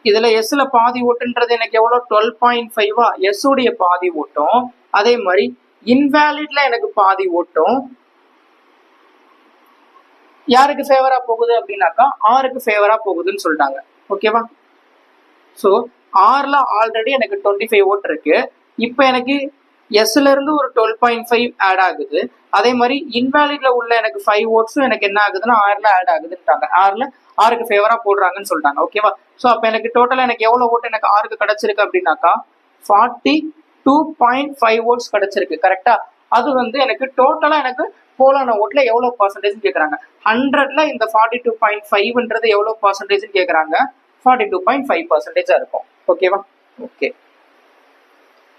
இதுல எஸ்ல பாதி ஓட்டுன்றது எனக்கு எவ்வளவு 12.5 எஸ் உடைய பாதி ஓட்டும். அதே மாதிரி இன்வேலிட்ல எனக்கு பாதி ஓட்டும் யாருக்கு ஃபேவரா போகுது அப்படின்னாக்கா ஆருக்கு ஃபேவரா போகுதுன்னு சொல்லிட்டாங்க. ஓகேவா? ஸோ ஆர்ல ஆல்ரெடி எனக்கு 25 ஓட் இருக்கு. இப்போ எனக்கு எஸ்ல இருந்து ஒரு 12.5 ஆட் ஆகுது. அதே மாதிரி இன்வேலிட்ல உள்ள எனக்கு 5 ஓட்ஸும் எனக்கு என்ன ஆகுதுன்னா ஆர்ல ஆட் ஆகுதுன்ட்டாங்க. ஆருக்கு ஃபேவரா போடுறாங்கன்னு சொல்லிட்டாங்க. ஓகேவா? ஸோ அப்போ எனக்கு டோட்டலா எனக்கு எவ்வளவு ஓட்டு எனக்கு ஆருக்கு கிடைச்சிருக்கு அப்படின்னாக்கா 42.5 ஓட்ஸ் கிடைச்சிருக்கு. கரெக்டா? அது வந்து எனக்கு டோட்டலா எனக்கு போலான ஓட்ல எவ்வளவு பர்சன்டேஜ் கேட்கறாங்க. 100ல இந்த 42.5ன்றது எவ்வளவு பர்சன்டேஜ் கேட்கறாங்க. 42.5% இருக்கும். ஓகேவா? ஓகே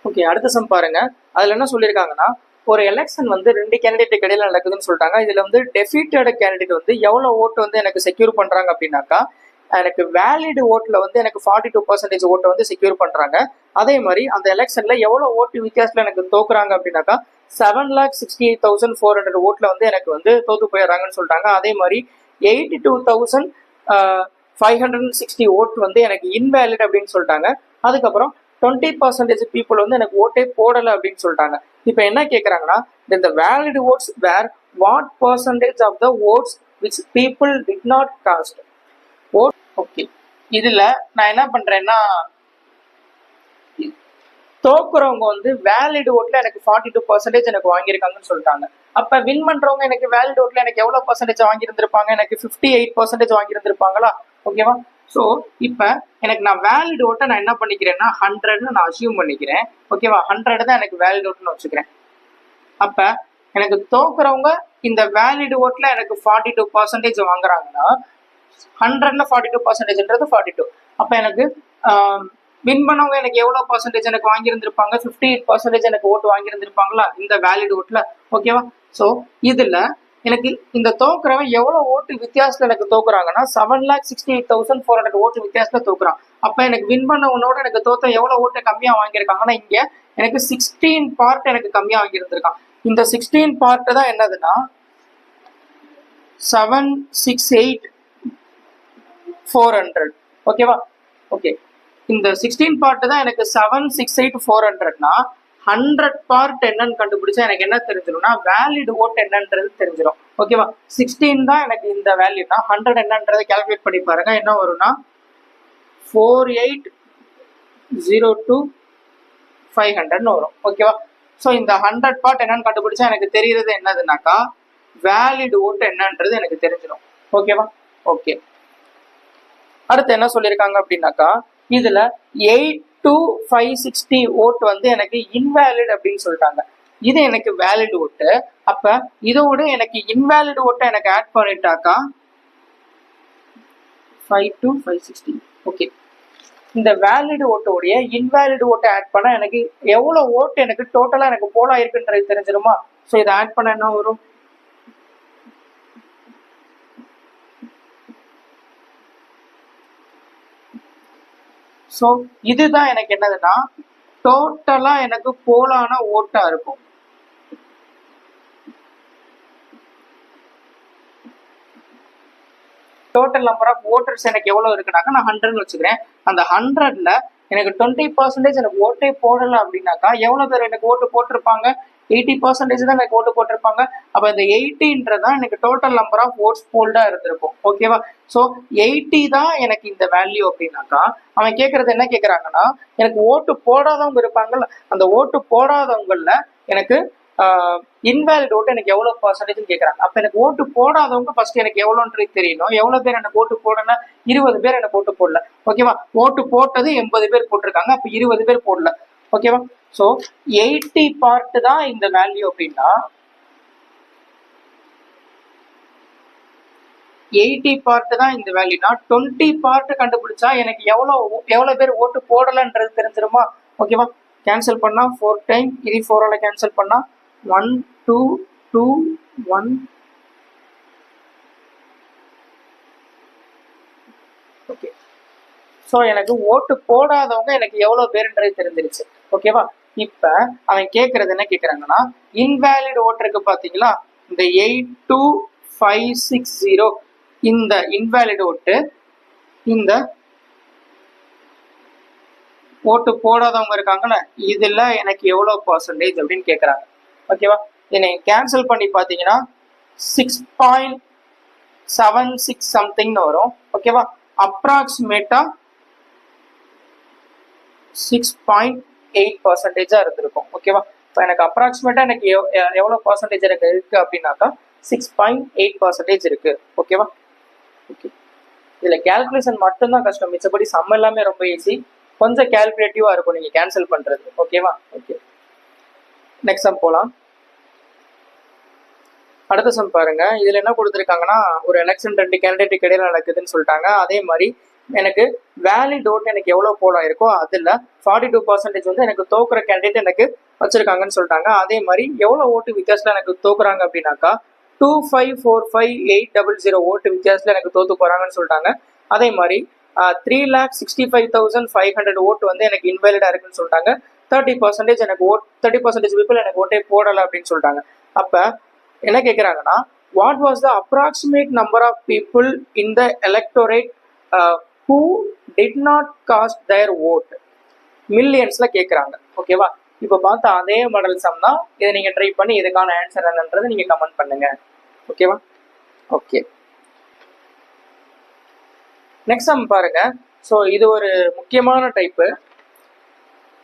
ஓகே அடுத்த சம் பாருங்க. அதுல என்ன சொல்லியிருக்காங்கன்னா ஒரு எலெக்ஷன் வந்து 2 கேண்டிடேட் இடையில நடக்குதுன்னு சொல்லிட்டாங்க. இதுல வந்து டெஃபீட்டட் கேண்டிடேட் வந்து எவ்வளவு ஓட்டு வந்து எனக்கு செக்யூர் பண்றாங்க அப்படின்னாக்கா எனக்கு வேலிட் ஓட்ல வந்து எனக்கு 42% ஓட்டை வந்து செக்யூர் பண்றாங்க. அதே மாதிரி அந்த எலெக்ஷன்ல எவ்வளவு ஓட்டு வித்தியாசத்துல எனக்கு தோக்குறாங்க அப்படின்னாக்கா 7,68,400 ஓட்ல வந்து எனக்கு வந்து தோத்து போயிடுறாங்கன்னு சொல்லிட்டாங்க. அதே மாதிரி 82,560 ஓட் வந்து எனக்கு இன்வேலிட் அப்படின்னு சொல்லிட்டாங்க. அதுக்கப்புறம் 20% பீப்புள் வந்து எனக்கு ஓட்டே போடலை அப்படின்னு சொல்லிட்டாங்க. இப்போ என்ன கேட்குறாங்கன்னா இந்த valid votes were what percentage of the votes which people did not cast vote. Okay இதுல நான் என்ன பண்றேன்னா தோக்குறவங்க வந்து வேலிட் ஓட்ல எனக்கு 42% எனக்கு வாங்கியிருக்காங்கன்னு சொல்லிட்டாங்க. அப்ப வின் பண்றவங்க எனக்கு வேலிட் ஓட்ல எனக்கு எவ்வளவு பர்சன்டேஜ் வாங்கியிருந்திருப்பாங்க. எனக்கு 58% வாங்கியிருந்திருப்பாங்களா. ஓகேவா? ஸோ இப்ப எனக்கு நான் வேலிட் ஓட்டை நான் என்ன பண்ணிக்கிறேன்னா 100ன்னு நான் அசியூம் பண்ணிக்கிறேன். ஓகேவா? 100 தான் எனக்கு வேலிட் ஓட்டுன்னு வச்சுக்கிறேன். அப்ப எனக்கு தோக்குறவங்க இந்த வேலிட் ஓட்ல எனக்கு 42% வாங்குறாங்கன்னா 100ல 42%ன்றது 42. அப்ப எனக்கு வின் பண்ணவங்க எனக்கு எவ்வளவு பர்சன்டேஜ் எனக்கு வாங்கியிருந்திருப்பாங்க. 58% எனக்கு ஓட்டு வாங்கியிருந்திருப்பாங்களா இந்த வேலிட் ஓட்ல. ஓகேவா? ஸோ இதுல எனக்கு இந்த தோக்குறவன் எவ்வளவு ஓட்டு வித்தியாசத்துல எனக்கு தோக்குறாங்கன்னா 7,68,400 ஓட்டு வித்தியாசத்துல தோக்குறான். அப்ப எனக்கு வின் பண்ணவனோட எனக்கு தோத்த எவ்வளவு ஓட்டு கம்மியா வாங்கியிருக்காங்கன்னா இங்க எனக்கு 16 பார்ட் எனக்கு கம்மியா வாங்கியிருந்திருக்கான். இந்த 16 பார்ட் தான் என்னதுன்னா 768,400. ஓகேவா? ஓகே இந்த 16 பார்ட் தான் எனக்கு 768,400னா 100 பார்ட் என்னன்னு கண்டுபிடிச்சா எனக்கு என்ன தெரிஞ்சிடும்னா வேலிட் ஓட் என்னன்றது தெரிஞ்சிடும். ஓகேவா? 16 தான் எனக்கு இந்த வேல்யூனா 100 என்னன்றதை கால்குலேட் பண்ணி பாருங்க. என்ன வரும்னா 4802,500 வரும். ஓகேவா? ஸோ இந்த 100 பார்ட் என்னன்னு கண்டுபிடிச்சா எனக்கு தெரியுறது என்னதுனாக்கா வேலிட் ஓட் என்னன்றது எனக்கு தெரிஞ்சிடும். ஓகேவா? ஓகே அடுத்து என்ன சொல்லியிருக்காங்க அப்படின்னாக்கா இதுல 8,560 ஓட்டு வந்து எனக்கு இன்வேலிட் அப்படின்னு சொல்லிட்டாங்க. இது எனக்கு வேலிட் ஓட்டு. அப்ப இதோட எனக்கு இன்வேலிட் ஓட்டை எனக்கு ஆட் பண்ணிட்டாக்கா 5,560. ஓகே இந்த வேலிட் ஓட்டோடைய இன்வேலிட் ஓட்டை ஆட் பண்ணா எனக்கு எவ்வளவு ஓட்டு எனக்கு டோட்டலா எனக்கு போலா இருக்குன்றது தெரிஞ்சிருமா. ஸோ இதை ஆட் பண்ண என்ன வரும். ஸோ இதுதான் எனக்கு என்னதுன்னா டோட்டலா எனக்கு போலான ஓட்டா இருக்கும். டோட்டல் நம்பர் ஆஃப் ஓட்டர்ஸ் எனக்கு எவ்வளவு இருக்குனாக்கா நான் 100ன்னு வச்சுக்கிறேன். அந்த 100ல எனக்கு 20% எனக்கு ஓட்டே போடல அப்படின்னாக்கா எவ்வளவு பேர் எனக்கு ஓட்டு போட்டிருப்பாங்க. 80% தான் எனக்கு ஓட்டு போட்டிருப்பாங்க. அப்ப இந்த 80ன்றதான் எனக்கு டோட்டல் நம்பர் ஆஃப் ஓட்ஸ் போல்டா இருந்திருக்கும். ஓகேவா? ஸோ 80 தான் எனக்கு இந்த வேல்யூ அப்படின்னாக்கா அவன் கேட்கறது என்ன கேட்கறாங்கன்னா எனக்கு ஓட்டு போடாதவங்க இருப்பாங்கல்ல அந்த ஓட்டு போடாதவங்கல எனக்கு இன்வேலிட் ஓட்டு எனக்கு எவ்வளவு பர்சன்டேஜ் கேட்கறாங்க. அப்ப எனக்கு ஓட்டு போடாதவங்க ஃபர்ஸ்ட் எனக்கு எவ்வளோன்றது தெரியணும். எவ்வளவு பேர் எனக்கு ஓட்டு போடல 20 பேர் எனக்கு ஓட்டு போடல. ஓகேவா? ஓட்டு போட்டது 80 பேர் போட்டிருக்காங்க. அப்ப 20 பேர் போடல. ஓகேவா? ஸோ 80 பார்ட் தான் இந்த வேல்யூ அப்படின்னா 80 பார்ட் தான் இந்த வேல்யூனா 20 பார்ட் கண்டுபிடிச்சா எனக்கு எவ்வளவு பேர் ஓட்டு போடலன்றது தெரிஞ்சிருமா. ஓகேவா? கேன்சல் பண்ணா 4 டைம் இது 4ஆல கேன்சல் பண்ணா 1 2 2 1. ஓகே ஸோ எனக்கு ஓட்டு போடாதவங்க எனக்கு எவ்வளவு பேருன்றது தெரிஞ்சிருச்சு. ஓகேவா? இப்ப அவன் கேட்கறது என்ன கேட்கறாங்கன்னா இன்வேலிட் ஓட்டு இருக்கு பாத்தீங்களா இந்த 82560 இந்த இன்வேலிட் ஓட்டு இந்த ஓட்டு போடாதவங்க இருக்காங்கல்ல, இதுல எனக்கு எவ்வளோ பர்சன்டேஜ் அப்படின்னு கேட்குறாங்க. ஓகேவா? இதை நீங்கள் கேன்சல் பண்ணி பார்த்தீங்கன்னா 6.76 சம்திங்னு வரும். ஓகேவா? அப்ராக்சிமேட்டா 6.8% இருந்திருக்கும். ஓகேவா? இப்போ எனக்கு அப்ராக்சிமேட்டா எனக்கு எவ்வளோ பர்சன்டேஜ் எனக்கு இருக்கு அப்படின்னாக்கா 6.8% இருக்கு. ஓகேவா? ஓகே, இதுல கேல்குலேஷன் மட்டும்தான் கஷ்டம், மிச்சபடி சம் எல்லாமே ரொம்ப ஈஸி. கொஞ்சம் கேல்குலேட்டிவா இருக்கும் நீங்க கேன்சல் பண்றது. ஓகேவா? ஓகே, நெக்ஸ்ட் சம் போலாம். அடுத்த சம் பாருங்க. இதுல என்ன கொடுத்துருக்காங்கன்னா, ஒரு எலெக்ஷன் 2 கேண்டிடேட் இடையில நடக்குதுன்னு சொல்லிட்டாங்க. அதே மாதிரி எனக்கு வேலிட் ஓட் எனக்கு எவ்வளவு போல இருக்கோ அதுல 42% வந்து எனக்கு தோக்குற கேண்டிடேட் எனக்கு வச்சிருக்காங்கன்னு சொல்லிட்டாங்க. அதே மாதிரி எவ்வளவு ஓட்டு வித்தியாசத்துல எனக்கு தோக்குறாங்க அப்படின்னாக்கா 2545,800 ஓட்டு வித்தியாசத்துல எனக்கு தோத்து போறாங்கன்னு சொல்லிட்டாங்க. அதே மாதிரி 3,65,500 ஓட்டு வந்து எனக்கு இன்வேலிடா இருக்குன்னு சொல்லிட்டாங்க. 30% எனக்கு 30% பீப்புள் எனக்கு ஓட்டே போடல அப்படின்னு சொல்லிட்டாங்க. அப்ப என்ன கேட்குறாங்கன்னா, what was the approximate number of people in the electorate who did not cast their vote, மில்லியன்ஸ்ல கேட்குறாங்க. ஓகேவா? இப்போ பார்த்தா அதே மாடல் சம் தான். இதை நீங்க ட்ரை பண்ணி இதுக்கான ஆன்சர் என்னன்றது நீங்க கமெண்ட் பண்ணுங்க. ஓகேவா? ஓகே, நெக்ஸ்ட் சம் பாருங்க. ஸோ இது ஒரு முக்கியமான டைப்பு.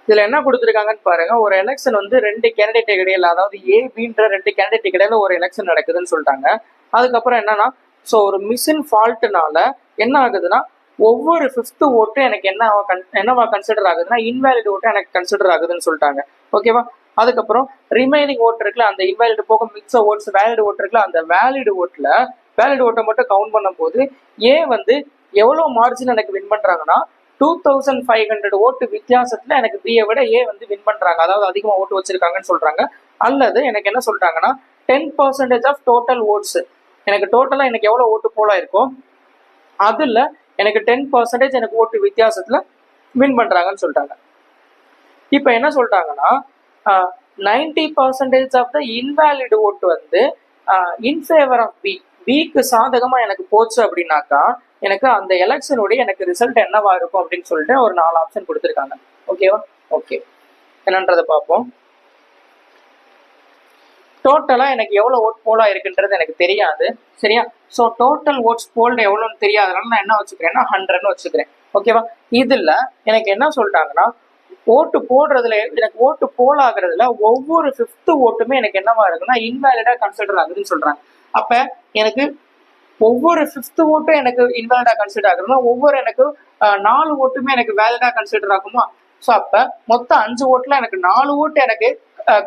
இதுல என்ன கொடுத்துருக்காங்கன்னு பாருங்க. ஒரு எலெக்ஷன் வந்து 2 கேண்டிடேட் இடையில, அதாவது ஏபின்ற 2 கேண்டிடேட் இடையில ஒரு எலெக்ஷன் நடக்குதுன்னு சொல்லிட்டாங்க. அதுக்கப்புறம் என்னன்னா, ஸோ ஒரு மிஷின் ஃபால்ட்னால என்ன ஆகுதுன்னா, ஒவ்வொரு 5th ஓட்டு எனக்கு என்னவா கன்சிடர் ஆகுதுன்னா இன்வேலிட் ஓட்டு எனக்கு கன்சிடர் ஆகுதுன்னு சொல்லிட்டாங்க. ஓகேவா? அதுக்கப்புறம் ரிமைனிங் ஓட்டு இருக்குல்ல, அந்த இன்வேலிட் போக மிக்ஸ் ஓட்ஸ் வேலிட் ஓட்டு இருக்குல்ல, அந்த வேலிட் ஓட்டை மட்டும் கவுண்ட் பண்ணும் போது ஏ வந்து எவ்வளவு மார்ஜின் எனக்கு வின் பண்றாங்கன்னா 2500 ஓட்டு வித்தியாசத்துல எனக்கு பியை விட ஏ வந்து வின் பண்றாங்க, அதாவது அதிகமா ஓட்டு வச்சிருக்காங்கன்னு சொல்றாங்க. அல்லது எனக்கு என்ன சொல்றாங்கன்னா 10% ஆஃப் டோட்டல் ஓட்ஸ், எனக்கு டோட்டலா எனக்கு எவ்வளவு ஓட்டு போல இருக்கோ அதுல எனக்கு 10% எனக்கு ஓட்டு வித்தியாசத்துல வின் பண்றாங்கன்னு சொல்லிட்டாங்க. இப்ப என்ன சொல்றாங்கன்னா 90% ஆஃப் த இன்வேலிட் ஓட்டு வந்து இன் ஃபேவர் ஆஃப் பிக்கு சாதகமா எனக்கு போச்சு அப்படின்னாக்கா எனக்கு அந்த எலெக்ஷனுடைய எனக்கு ரிசல்ட் என்னவா இருக்கும் அப்படின்னு சொல்லிட்டு ஒரு 4 ஆப்ஷன் கொடுத்துருக்காங்க. ஓகேவா? ஓகே, என்னன்றதை பார்ப்போம். டோட்டலா எனக்கு எவ்வளவு ஓட் போலா இருக்குன்றது எனக்கு தெரியாது. சரியா? ஸோ டோட்டல் ஓட்ஸ் போல்டு எவ்வளோன்னு தெரியாதனால நான் என்ன வச்சுக்கிறேன்னா 100ன்னு வச்சுக்கிறேன். ஓகேவா? இதுல எனக்கு என்ன சொல்லிட்டாங்கன்னா, ஓட்டு போடுறதுல எனக்கு ஓட்டு போல் ஆகுறதுல ஒவ்வொரு 5th ஓட்டுமே எனக்கு என்னவா இருக்குன்னா இன்வேலிடா கன்சிடர் ஆகுதுன்னு சொல்றாங்க. அப்ப எனக்கு ஒவ்வொரு 5th ஓட்டும் எனக்கு இன்வேலிடா கன்சிடர் ஆகுதுன்னா ஒவ்வொரு எனக்கு 4 ஓட்டுமே எனக்கு வேலிடா கன்சிடர் ஆகுமா? ஸோ அப்ப மொத்தம் 5 ஓட்டுல எனக்கு 4 ஓட்டு எனக்கு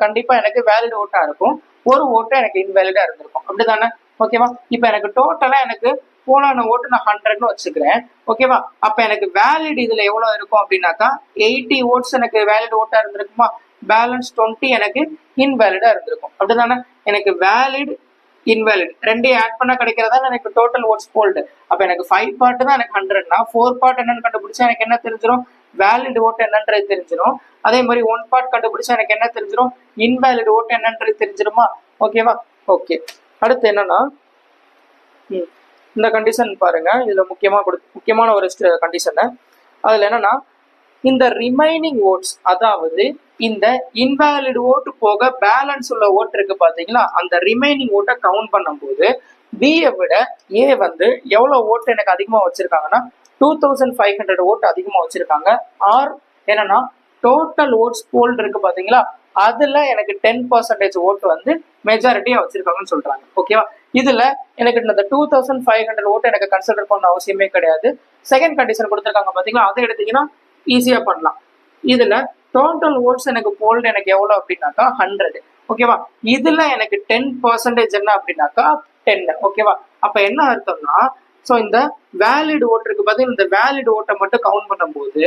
கண்டிப்பா எனக்கு வேலிட் ஓட்டா இருக்கும், ஒரு ஓட்டு எனக்கு இன்வேலிடா இருந்திருக்கும். அப்படிதானே? ஓகேவா? இப்ப எனக்கு டோட்டலா எனக்கு போலான ஓட்டு நான் 100ன்னு வச்சுக்கிறேன். ஓகேவா? அப்ப எனக்கு வேலிட் இதுல எவ்வளவு இருக்கும் அப்படின்னாக்கா 80 ஓட்ஸ் எனக்கு வேலிட் ஓட்டா இருந்திருக்குமா, பேலன்ஸ் 20 எனக்கு இன்வேலிடா இருந்திருக்கும். அப்படிதானே? எனக்கு வேலிட் இன்வேலிட் ரெண்டையும் ஆட் பண்ணா கிடைக்கிறதா எனக்கு டோட்டல் ஓட்ஸ் போல்டு. அப்ப எனக்கு 5 பார்ட் தான் எனக்கு 100னா 4 பார்ட் என்னன்னு கண்டுபிடிச்சா எனக்கு என்ன தெரிஞ்சிடும், வேலிட் ஓட்டு என்னன்றது தெரிஞ்சிடும். அதே மாதிரி 1 பார்ட் கண்டுபிடிச்சா எனக்கு என்ன தெரிஞ்சிடும், இன்வேலிட் ஓட்டு என்னன்றது தெரிஞ்சிருமா? ஓகேவா? ஓகே, அடுத்து என்னன்னா இந்த கண்டிஷன் பாருங்க. இதுல முக்கியமான ஒரு கண்டிஷன். அதுல என்னன்னா, இந்த ரிமைனிங் ஓட்ஸ், அதாவது இந்த இன்வேலிட் ஓட்டு போக பேலன்ஸ் உள்ள ஓட்டு இருக்கு பாத்தீங்களா, அந்த ரிமைனிங் ஓட்டை கவுண்ட் பண்ணும்போது பியை விட ஏ வந்து எவ்வளவு ஓட்டு எனக்கு அதிகமா வச்சிருக்காங்கன்னா 2500 ஓட்டு அதிகமா வச்சிருக்காங்க. ஆர் என்னன்னா டோட்டல் ஓட்ஸ் போல்டு இருக்கு பாத்தீங்களா, அதுல எனக்கு 10% ஓட்டு வந்து மெஜாரிட்டியா வச்சிருக்காங்கன்னு சொல்றாங்க. ஓகேவா? இதுல எனக்கு இந்த 2500 ஓட்டு எனக்கு கன்சிடர் பண்ண அவசியமே கிடையாது. செகண்ட் கண்டிஷன் கொடுத்துருக்காங்க பாத்தீங்களா, அதை எடுத்தீங்கன்னா ஈஸியா பண்ணலாம். இதுல டோட்டல் ஓட்ஸ் எனக்கு போல்டு எனக்கு எவ்வளவு அப்படின்னாக்கா 100. ஓகேவா? இதுல எனக்கு 10% என்ன அப்படின்னாக்கா 10. ஓகேவா? அப்ப என்ன அர்த்தம்னா, சோ இந்த வேலிட் ஓட்டுக்கு பதில் இந்த வேலிட் ஓட்டை மட்டும் கவுண்ட் பண்ணும்போது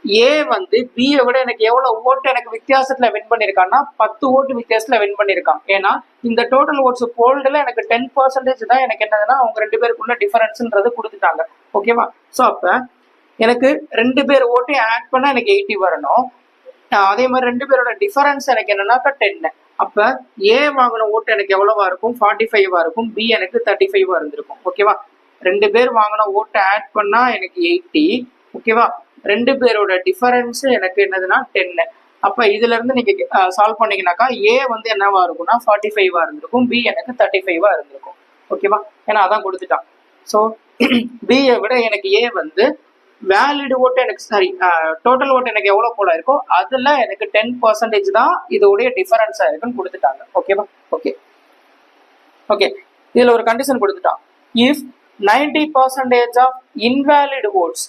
ஏ வந்து பியை விட எனக்கு எவ்வளவு ஓட்டு எனக்கு வித்தியாசத்துல வின் பண்ணிருக்கான்னா 10 ஓட்டு வித்தியாசத்துல வின் பண்ணிருக்கான். ஏன்னா இந்த டோட்டல் ஓட்ஸ் போல்டுல எனக்கு 10% தான் எனக்கு என்னதுன்னா அவங்க 2 பேருக்குள்ள டிஃபரன்ஸ்ன்றது கொடுத்துட்டாங்க. ஓகேவா? சோ அப்ப எனக்கு 2 பேர் ஓட்டையும் ஆட் பண்ணா எனக்கு 80 வரணும். அதே மாதிரி 2 பேரோட டிஃபரன்ஸ் எனக்கு என்னன்னாக்கா 10. அப்ப ஏ வாங்கின ஓட்டு எனக்கு எவ்வளவா இருக்கும், 45 இருக்கும், பி எனக்கு 35 இருந்திருக்கும். ஓகேவா? 2 பேர் வாங்கின ஓட்டை ஆட் பண்ணா எனக்கு 80. ஓகேவா? ரெண்டு பேரோட டிஃபரன்ஸ் எனக்கு என்னதுன்னா 10. அப்ப இதுல இருந்து நீங்க சால்வ் பண்ணீங்கன்னாக்கா ஏ வந்து என்னவா இருக்கும்னா 45 இருந்திருக்கும், பி எனக்கு 35 இருந்திருக்கும். ஓகேவா? ஏன்னா அதான் கொடுத்துட்டான். ஸோ பியை விட எனக்கு ஏ வந்து வேலிட் ஓட்டு எனக்கு சாரி டோட்டல் ஓட்டு எனக்கு எவ்வளவு போல இருக்கோ அதுல எனக்கு 10% தான் இதோடைய டிஃபரன்ஸா இருக்குன்னு கொடுத்துட்டாங்க. ஓகேவா? ஓகே ஓகே இதுல ஒரு கண்டிஷன் கொடுத்துட்டான். If 90% of invalid votes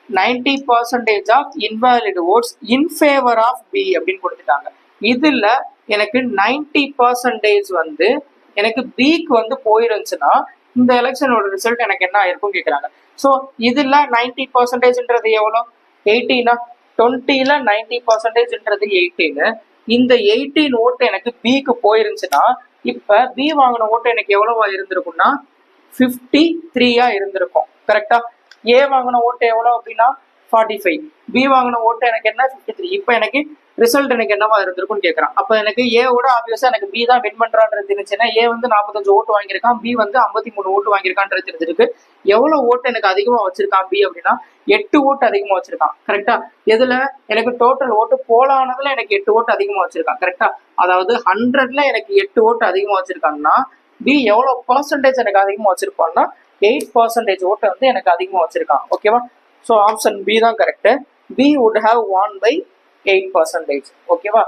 90% of invalid votes in favour of B அப்படின்னு கொடுத்துட்டாங்க. இதுல எனக்கு 90% வந்து எனக்கு பிக்கு வந்து போயிருந்துச்சுன்னா இந்த எலெக்ஷனோட ரிசல்ட் எனக்கு என்ன ஆயிருக்கும் கேட்குறாங்க. ஸோ இதுல 90%ன்றது எவ்வளோ? 18. 20ல 90%ன்றது 18. இந்த 18 ஓட்டு எனக்கு பிக்கு போயிருந்துச்சுன்னா இப்ப பி வாங்கின ஓட்டு எனக்கு எவ்வளவா இருந்திருக்கும்னா 53 இருந்திருக்கும். கரெக்டா? ஏ வாங்கின ஓட்டு எவ்வளவு அப்படின்னா 45, பி வாங்கின ஓட்டு எனக்கு என்ன 53. இப்ப எனக்கு ரிசல்ட் எனக்கு என்னவா இருந்திருக்கும்னு கேட்கறான். அப்ப எனக்கு ஏவோட ஆப்வியஸா எனக்கு பி தான் வின் பண்றான்றது தெரிஞ்சுன்னா ஏ வந்து 45 ஓட்டு வாங்கியிருக்கான், பி வந்து 53 ஓட்டு வாங்கியிருக்கான்றது தெரிஞ்சிருக்கு. எவ்வளவு ஓட்டு எனக்கு அதிகமா வச்சிருக்கான் பி அப்படின்னா 8 ஓட்டு அதிகமா வச்சிருக்கான். கரெக்டா? எதுல எனக்கு டோட்டல் ஓட்டு போலானதுல எனக்கு 8 ஓட்டு அதிகமா வச்சிருக்கான். கரெக்டா? அதாவது 100ல எனக்கு 8 ஓட்டு அதிகமா வச்சிருக்காங்கன்னா பி எவ்வளவு பர்சன்டேஜ் எனக்கு அதிகமா வச்சிருப்பான்னா 8% ஓட்டு வந்து எனக்கு அதிகமா வச்சிருக்கான். ஓகேவா? ஸோ ஆப்ஷன் பி தான் correct. B would have won by 8%. ஓகேவா?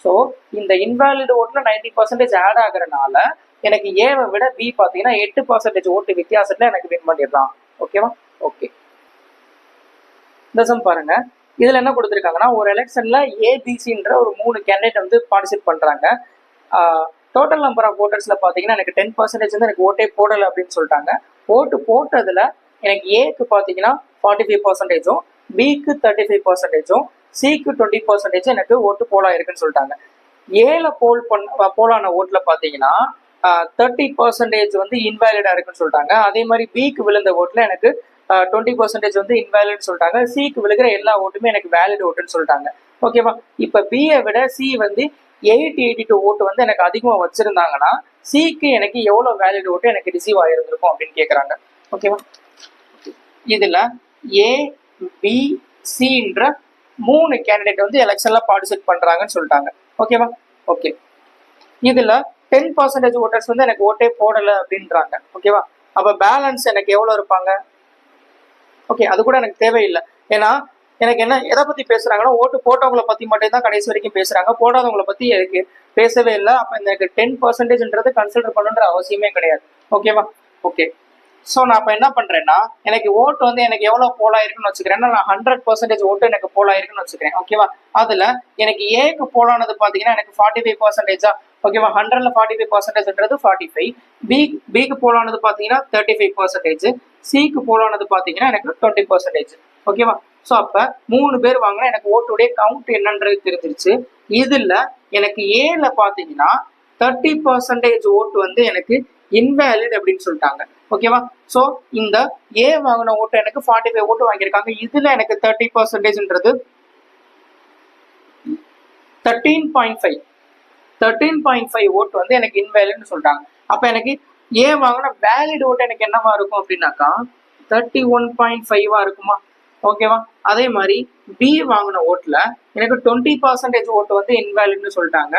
ஸோ இந்த இன்வாலிட் ஓட்டுல 90% ஆட் ஆகுறதுனால எனக்கு ஏவை விட பி பார்த்தீங்கன்னா 8% ஓட்டு வித்தியாசத்துல எனக்கு வின் பண்ணிடலாம். ஓகேவா? ஓகே இந்த சம் பாருங்க. இதுல என்ன கொடுத்துருக்காங்கன்னா ஒரு எலெக்ஷன்ல ஏபிசின்ற ஒரு 3 கேண்டிடேட் வந்து பார்ட்டிசிபேட் பண்றாங்க. டோட்டல் நம்பர் ஆஃப் ஓட்டர்ஸ்ல பாத்தீங்கன்னா எனக்கு 10% வந்து எனக்கு ஓட்டே போடலை அப்படின்னு சொல்லிட்டாங்க. ஓட்டு போட்டதுல எனக்கு ஏக்கு பாத்தீங்கன்னா 45%, பிக்கு 35%, சிக்கு 20% எனக்கு ஓட்டு போலா இருக்குன்னு சொல்லிட்டாங்க. ஏல போலான ஓட்டுல பாத்தீங்கன்னா 30% வந்து இன்வேலிடா இருக்குன்னு சொல்லிட்டாங்க. அதே மாதிரி பிக்கு விழுந்த ஓட்டுல எனக்கு 20% வந்து இன்வேலிட் சொல்லிட்டாங்க. சிக்கு விழுகிற எல்லா ஓட்டுமே எனக்கு வேலிட் ஓட்டுன்னு சொல்லிட்டாங்க. ஓகேவா? இப்ப பியை விட சி வந்து 882 ஓட்டு வந்து எனக்கு அதிகமா வச்சிருந்தாங்கன்னா சிக்கு எனக்கு எவ்வளவு வேலிட் ஓட்டு எனக்கு ரிசீவ் ஆயிருந்திருக்கும் அப்படின்னு கேக்குறாங்க. ஓகேவா? இதுல ஏ பி சின்ற 3 கேண்டிடேட் வந்து எலெக்ஷன்ல பார்ட்டிசிபேட் பண்றாங்கன்னு சொல்லிட்டாங்க. ஓகேவா? ஓகே இதுல 10% ஓட்டர்ஸ் வந்து எனக்கு ஓட்டே போடல அப்படின்றாங்க. ஓகேவா? அப்ப பேலன்ஸ் எனக்கு எவ்வளவு இருப்பாங்க? ஓகே அது கூட எனக்கு தேவையில்லை. ஏன்னா எனக்கு என்ன எதை பத்தி பேசுறாங்கன்னா ஓட்டு போட்டவங்களை பத்தி மட்டும் தான் கடைசி வரைக்கும் பேசுறாங்க, போடாதவங்களை பத்தி எனக்கு பேசவே இல்லை. அப்ப எனக்கு 10%ன்றது கன்சிடர் பண்ணுன்ற அவசியமே கிடையாது. ஓகேவா? ஓகே ஸோ நான் இப்போ என்ன பண்றேன்னா எனக்கு ஓட்டு வந்து எனக்கு எவ்வளவு போலாயிருக்குன்னு வச்சுக்கிறேன். நான் 100% ஓட்டு எனக்கு போலாயிருக்குன்னு வச்சுக்கிறேன். ஓகேவா? அதுல எனக்கு ஏக்கு போலானது பாத்தீங்கன்னா எனக்கு 45%. ஓகேவா? 100ல 45%ன்றது 45. பிக்கு போலானது பாத்தீங்கன்னா 35%, சிக்கு போலானது பாத்தீங்கன்னா எனக்கு 20%. ஓகேவா? ஸோ அப்ப 3 பேர் வாங்கினா எனக்கு ஓட்டுடைய கவுண்ட் என்னன்றது தெரிஞ்சிருச்சு. இதுல எனக்கு ஏல பாத்தீங்கன்னா 30% ஓட்டு வந்து எனக்கு இன்வேலிட் அப்படின்னு சொல்லிட்டாங்க. ஓகேவா? சோ இந்த ஏ வாங்கின ஓட்டு எனக்கு 45 ஓட்டு வாங்கியிருக்காங்க. இதுல எனக்கு 30%ன்றது 13.5 ஓட்டு வந்து எனக்கு இன்வேலிட்னு சொல்லிட்டாங்க. அப்ப எனக்கு ஏ வாங்கின வேலிட் ஓட்டு எனக்கு என்னவா இருக்கும் அப்படின்னாக்கா 31.5 இருக்குமா? ஓகேவா? அதே மாதிரி பி வாங்கின ஓட்டுல எனக்கு 20% ஓட்டு வந்து இன்வேலிட்னு சொல்லிட்டாங்க.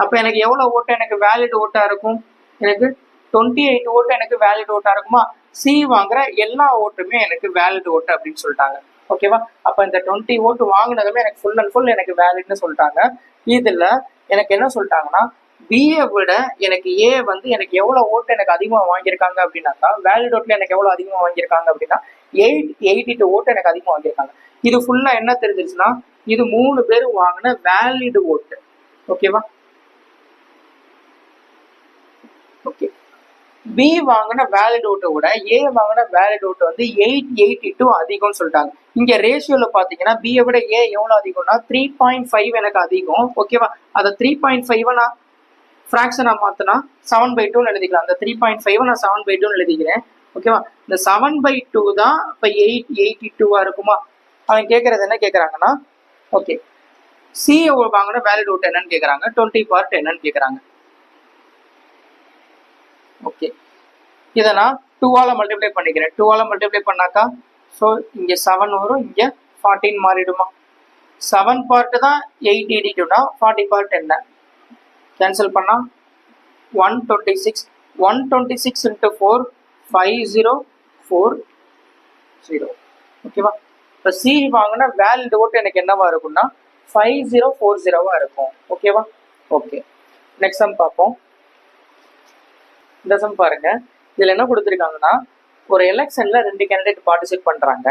அப்ப எனக்கு எவ்வளவு ஓட்டு எனக்கு வேலிட் ஓட்டா இருக்கும்? எனக்கு 28 ஓட்டு எனக்கு வேலிட் ஓட்டா இருக்குமா? சி வாங்குற எல்லா ஓட்டுமே எனக்கு வேலிட் ஓட்டு அப்படின்னு சொல்லிட்டாங்க. ஓகேவா? அப்ப இந்த 20 ஓட்டு வாங்கினதுமே எனக்கு ஃபுல் அண்ட் ஃபுல் எனக்கு வேலிட்னு சொல்லிட்டாங்க. இதுல எனக்கு என்ன சொல்லிட்டாங்கன்னா பிஏ விட எனக்கு ஏ வந்து எனக்கு எவ்வளவு ஓட்டு எனக்கு அதிகமா வாங்கியிருக்காங்க அப்படின்னாக்கா வேலிட் ஓட்டுல எனக்கு எவ்வளவு அதிகமா வாங்கியிருக்காங்க அப்படின்னா 882 ஓட்டு எனக்கு அதிகமா வாங்கியிருக்காங்க. இது ஃபுல்லா என்ன தெரிஞ்சிருச்சுன்னா இது 3 பேர் வாங்கின வேலிட் ஓட்டு. ஓகேவா? ஓகே பி வாங்கின வேலிட் ஓட்டை விட ஏ வாங்கின வேலிட் ஓட்டு வந்து 882 அதிகம்னு சொல்லிட்டாங்க. இங்க ரேஷியோல பாத்தீங்கன்னா பியை விட ஏ எவ்வளவு அதிகம்னா 3.5 எனக்கு அதிகம். ஓகேவா? அதை 3.5 நான் ஃபிராக்ஷனா மாத்தினா 7/2 எழுதிக்கலாம். அந்த 3.5 நான் 7/2 எழுதிக்கிறேன். ஓகேவா? இந்த 7/2 தான் இப்ப 882 இருக்குமா? அவன் கேட்கறது என்ன கேட்கறாங்கன்னா ஓகே சி வாங்கின வேலிட் ஓட்டு என்னன்னு கேட்கறாங்க, 20 பார்ட் என்னன்னு கேட்கறாங்க. ஓகே இதை நான் 2ஆல மல்டிப்ளை பண்ணிக்கிறேன். 2ஆல மல்டிப்ளை பண்ணாக்கா ஸோ இங்க 7 வரும், இங்க 14 மாறிடுமா? 7 பார்ட் தான் 8 82னா 40 பார்ட் என்ன? கேன்சல் பண்ணா 126. 126 into 4 5040. ஓகேவா? இப்போ சி வாங்கினா வேலிட் ஓட்டு எனக்கு என்னவா இருக்கும்னா 5040 இருக்கும். ஓகேவா? ஓகே, நெக்ஸ்ட் சம் பார்ப்போம். இந்த சம் பாருங்க. இதுல என்ன கொடுத்துருக்காங்கன்னா, ஒரு எலெக்ஷன்ல 2 கேண்டிடேட் பார்ட்டிசிபேட் பண்றாங்க.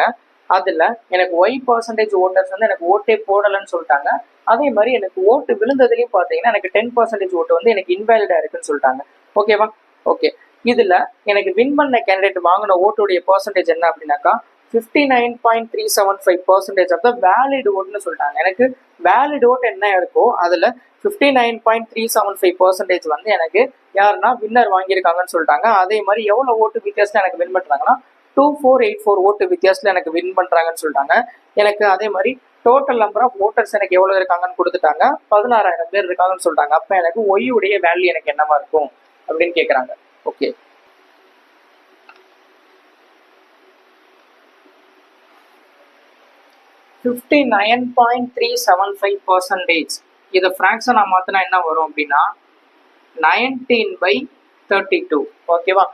அதுல எனக்கு ஒய் பர்சன்டேஜ் ஓட்டர்ஸ் வந்து எனக்கு ஓட்டே போடலன்னு சொல்லிட்டாங்க. அதே மாதிரி எனக்கு ஓட்டு விழுந்ததுலயும் பாத்தீங்கன்னா எனக்கு 10% ஓட்டு வந்து எனக்கு இன்வேலிடா இருக்குன்னு சொல்லிட்டாங்க. ஓகேவா? ஓகே, இதுல எனக்கு வின் பண்ண கேண்டிடேட் வாங்கின ஓட்டுடைய பர்சன்டேஜ் என்ன அப்படின்னாக்கா 59.375% ஆஃப் த வேலிட் ஓட்டுன்னு சொல்லிட்டாங்க. எனக்கு வேலிட் ஓட்டு என்ன இருக்கோ அதுல 59.375% வந்து எனக்கு யாருன்னா வின்னர் வாங்கியிருக்காங்கன்னு சொல்லிட்டாங்க. அதே மாதிரி எவ்வளவு ஓட்டு வித்தியாசத்துல எனக்கு வின் பண்றாங்கன்னா 2484 ஓட்டு வித்தியாசத்துல எனக்கு வின் பண்றாங்கன்னு சொல்லிட்டாங்க. எனக்கு அதே மாதிரி டோட்டல் நம்பர் ஆஃப் ஓட்டர்ஸ் எனக்கு எவ்வளவு இருக்காங்கன்னு கொடுத்துட்டாங்க. 16,000 பேர் இருக்காங்கன்னு சொல்லிட்டாங்க. அப்ப எனக்கு ஒய் உடைய வேல்யூ எனக்கு என்னவா இருக்கும் அப்படின்னு கேக்குறாங்க. ஓகே, $59.375. இதை ஃப்ராக்ஷனா மாத்தினா என்ன வரும் அப்படின்னா 19/32. ஓகேவா?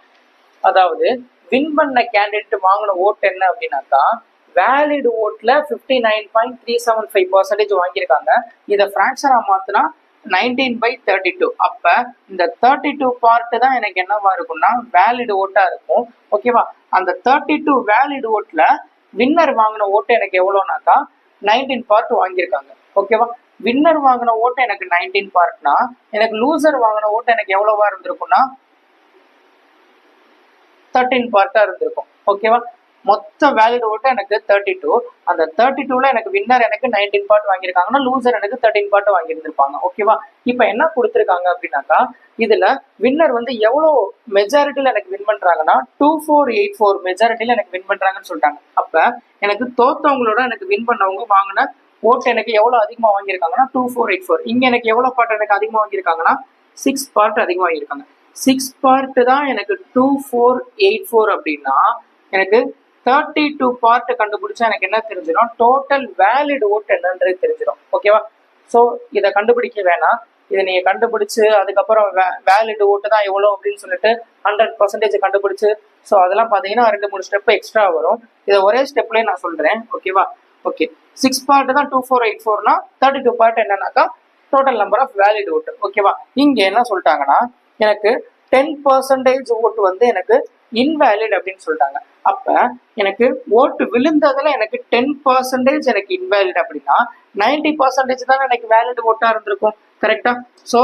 அதாவது வின் பண்ண கேண்டிடேட் வாங்கின ஓட்டு என்ன அப்படின்னாக்கா வேலிட் ஓட்ல 59.375% வாங்கியிருக்காங்க. இதை ஃப்ராக்ஷனா மாத்தினா 19/32. அப்ப இந்த 32 பார்ட் தான் எனக்கு என்னவா இருக்கும்னா வேலிட் ஓட்டா இருக்கும். ஓகேவா? அந்த 32 வேலிட் ஓட்ல வின்னர் வாங்கின ஓட்டு எனக்கு எவ்வளோனாக்கா 19 பார்ட் வாங்கியிருக்காங்க. ஓகேவா? வின்னர் வாங்கின ஓட்டு எனக்கு 19 பார்ட்னா எனக்கு லூசர் வாங்கின ஓட்டு எனக்கு எவ்வளவா இருந்திருக்கும்னா 13 பார்ட்டா இருந்திருக்கும். ஓகேவா? மொத்த வேலிட் ஓட்டு எனக்கு 32. அந்த 32ல எனக்கு வின்னர் எனக்கு 19 பார்ட் வாங்கியிருக்காங்கன்னா லூசர் எனக்கு 13 பார்ட் வாங்கியிருந்திருப்பாங்க. ஓகேவா? இப்ப என்ன கொடுத்துருக்காங்க அப்படின்னாக்கா இதுல வின்னர் வந்து எவ்வளவு மெஜாரிட்டியில எனக்கு வின் பண்றாங்கன்னா 2484 மெஜாரிட்டியில எனக்கு வின் பண்றாங்கன்னு சொல்லிட்டாங்க. அப்ப எனக்கு தோத்தவங்களோட எனக்கு வின் பண்ணவங்க வாங்கின ஓட்டு எனக்கு எவ்வளவு அதிகமா வாங்கியிருக்காங்கன்னா 2484. இங்க எனக்கு எவ்வளவு பார்ட் எனக்கு அதிகமா வாங்கியிருக்காங்கன்னா 6 பார்ட் அதிகமா வாங்கியிருக்காங்க. 6 பார்ட் தான் எனக்கு 2484 அப்படின்னா எனக்கு 32 பார்ட் கண்டுபிடிச்சா எனக்கு என்ன தெரிஞ்சிடும், டோட்டல் வேலிட் ஓட்டு என்னன்றது தெரிஞ்சிடும். ஓகேவா? ஸோ இதை கண்டுபிடிக்க வேணாம். இதை நீங்க கண்டுபிடிச்சு அதுக்கப்புறம் வேலிட் ஓட்டு தான் எவ்வளோ அப்படின்னு சொல்லிட்டு 100% கண்டுபிடிச்சு ஸோ அதெல்லாம் பார்த்தீங்கன்னா 2-3 ஸ்டெப் எக்ஸ்ட்ரா வரும். இதை ஒரே ஸ்டெப்லேயே நான் சொல்றேன். ஓகேவா? ஓகே, 6 பார்ட் தான் 2484னா 32 பார்ட் என்னன்னாக்கா டோட்டல் நம்பர் ஆஃப் வேலிட் ஓட்டு. ஓகேவா? இங்க என்ன சொல்லிட்டாங்கன்னா எனக்கு 10% ஓட்டு வந்து எனக்கு இன்வேலிட் அப்படின்னு சொல்லிட்டாங்க. அப்ப எனக்கு ஓட்டு விழுந்ததுல எனக்கு 10% எனக்கு இன்வேலிட் அப்படின்னா 90% தானே எனக்கு வேலிட் ஓட்டா இருந்திருக்கும். கரெக்டா? ஸோ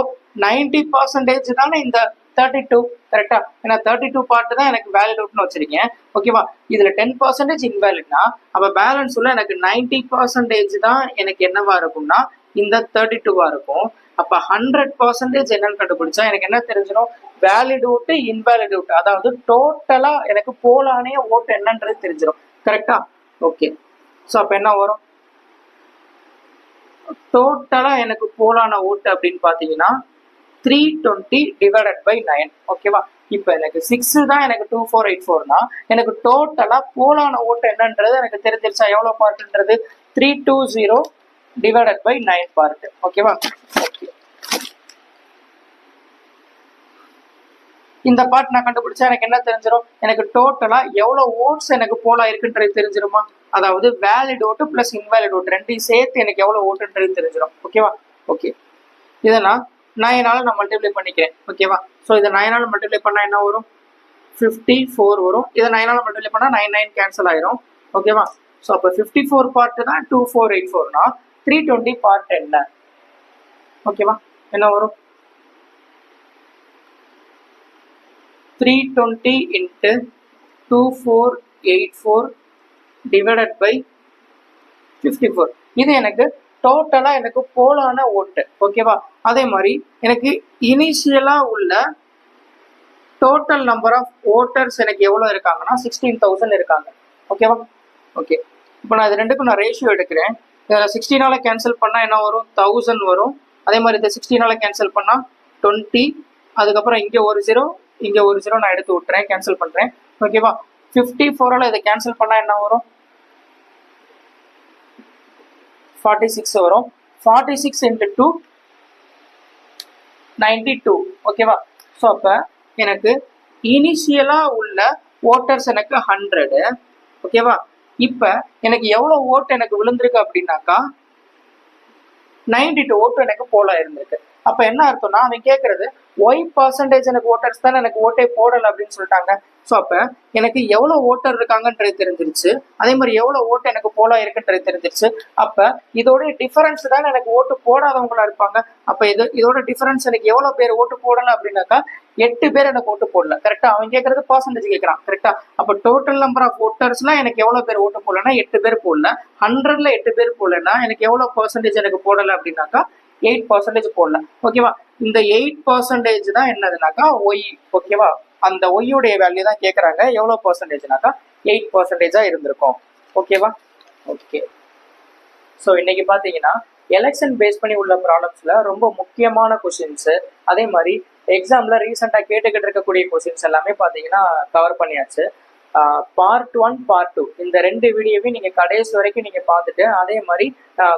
90% தானே இந்த 32. கரெக்டா? ஏன்னா 32 பார்ட் தான் எனக்கு வேலிட் ஓட்னு வச்சிருக்கேன். ஓகேவா? இதுல 10% இன்வேலிட்னா அப்ப பேலன்ஸ் உள்ள எனக்கு 90% தான் எனக்கு என்னவா இருக்கும்னா இந்த 32வா இருக்கும். அப்ப 100% என்னன்னு கண்டுபிடிச்சா எனக்கு என்ன தெரிஞ்சிடும், வேலிட் ஓட்டு இன்வேலிட் ஓட்டு, அதாவது டோட்டலா எனக்கு போலானே ஓட்டு என்னன்றது தெரிஞ்சிடும். கரெக்டா? ஓகே, ஸோ அப்ப என்ன வரும், டோட்டலா எனக்கு போலான ஓட்டு அப்படின்னு பாத்தீங்கன்னா 320 டிவைடட் பை 9. ஓகேவா? இப்ப எனக்கு 6 தான் எனக்கு 2484னா எனக்கு டோட்டலா போலான ஓட்டு என்னன்றது எனக்கு தெரிஞ்சிருச்சா எவ்வளவு பார்ட்ன்றது 320 டிவைடட் பை 9 பார்ட். ஓகேவா? ஓகே, இந்த பார்ட் நான் கண்டுபிடிச்சா எனக்கு என்ன தெரிஞ்சிடும், எனக்கு டோட்டலா எவ்வளவு ஓட்ஸ் எனக்கு போலா இருக்குன்றது தெரிஞ்சிருமா, அதாவது வேலிட் ஓட்டு பிளஸ் இன்வேலிட் ஓட்டு ரெண்டையும் சேர்த்து எனக்கு எவ்வளவு ஓட்டுன்றது தெரிஞ்சிடும். ஓகேவா? ஓகே, இதை நான் 9ஆல நான் மல்டிப்ளை பண்ணிக்கிறேன். ஓகேவா? ஸோ இதை 9ஆல மல்டிப்ளை பண்ணா என்ன வரும், 54 வரும். இதை 9ஆல மல்டிப்ளை பண்ணா 9 கேன்சல் ஆயிரும். ஓகேவா? ஸோ அப்போ 54 பார்ட் தான் 2484னா 320 பார்ட் என்ன? ஓகேவா? என்ன வரும், 320 into 2484 divided by 54. இது எனக்கு டோட்டலா எனக்கு போலான ஓட்டு. ஓகேவா? அதே மாதிரி எனக்கு இனிஷியலா உள்ள டோட்டல் நம்பர் ஆஃப் ஓட்டர்ஸ் எனக்கு எவ்வளவு இருக்காங்கன்னா 16,000 இருக்காங்க. ஓகேவா? ஓகே, இப்போ நான் இது ரெண்டுக்கும் நான் ரேஷியோ எடுக்கிறேன். இதில் 16ஆல கேன்சல் பண்ணா என்ன வரும், 1000 வரும். அதே மாதிரி இதை 16ஆல கேன்சல் பண்ணா 20. அதுக்கப்புறம் இங்கே ஒரு 0 இங்க ஒரு 0 நான் எடுத்து விட்டுறேன், கேன்சல் பண்றேன். ஓகேவா? 54ஆல இதை கேன்சல் பண்ணா என்ன வரும், 46 வரும். 46 into 2 92. ஓகேவா? ஸோ அப்போ எனக்கு இனிஷியலாக உள்ள ஓட்டர்ஸ் எனக்கு 100. ஓகேவா? இப்போ எனக்கு எவ்வளோ ஓட்டு எனக்கு விழுந்திருக்கு அப்படின்னாக்கா 92 ஓட்டு எனக்கு போல இருந்திருக்கு. அப்போ என்ன அர்த்தம்னா அவன் கேட்கறது ஒய் பர்சன்டேஜ் எனக்கு ஓட்டர்ஸ் தானே எனக்கு ஓட்டே போடலை அப்படின்னு சொல்லிட்டாங்க. ஸோ அப்போ எனக்கு எவ்வளோ ஓட்டர் இருக்காங்கன்றது தெரிஞ்சிருச்சு, அதே மாதிரி எவ்வளோ ஓட்டு எனக்கு போல இருக்குன்றது தெரிஞ்சிருச்சு. அப்போ இதோட டிஃபரன்ஸ் தான் எனக்கு ஓட்டு போடாதவங்களா இருப்பாங்க. அப்போ இதோட டிஃபரன்ஸ் எனக்கு எவ்வளோ பேர் ஓட்டு போடலை அப்படின்னாக்கா 8 பேர் எனக்கு ஓட்டு போடல. கரெக்டா? அவன் கேட்கறது பர்சன்டேஜ் கேட்கறான். கரெக்டா? அப்போ டோட்டல் நம்பர் ஆஃப் ஓட்டர்ஸ்லாம் எனக்கு எவ்வளோ பேர் ஓட்டு போடலன்னா 8 பேர் போடல. 100ல 8 பேர் போடலன்னா எனக்கு எவ்வளோ பர்சன்டேஜ் எனக்கு போடலை அப்படின்னாக்கா 8% போடல. ஓகேவா? இந்த 8% தான் என்னதுனாக்கா ஒய். ஓகேவா? அந்த ஒய்யுடைய வேல்யூ தான் கேட்கறாங்க. எவ்வளோ பர்சன்டேஜ்னாக்கா 8%-ஆ இருந்திருக்கும். ஓகேவா? ஓகே. ஸோ இன்னைக்கு பார்த்தீங்கன்னா எலெக்ஷன் பேஸ் பண்ணி உள்ள ப்ராப்ளம்ஸ்ல ரொம்ப முக்கியமான கொஷின்ஸ், அதே மாதிரி எக்ஸாம்ல ரீசெண்டாக கேட்டுக்கிட்டு இருக்கக்கூடிய கொஷின்ஸ் எல்லாமே பார்த்தீங்கன்னா கவர் பண்ணியாச்சு. பார்ட் 1 பார்ட் 2 இந்த 2 வீடியோவையும் நீங்கள் கடைசி வரைக்கும் நீங்கள் பார்த்துட்டு அதே மாதிரி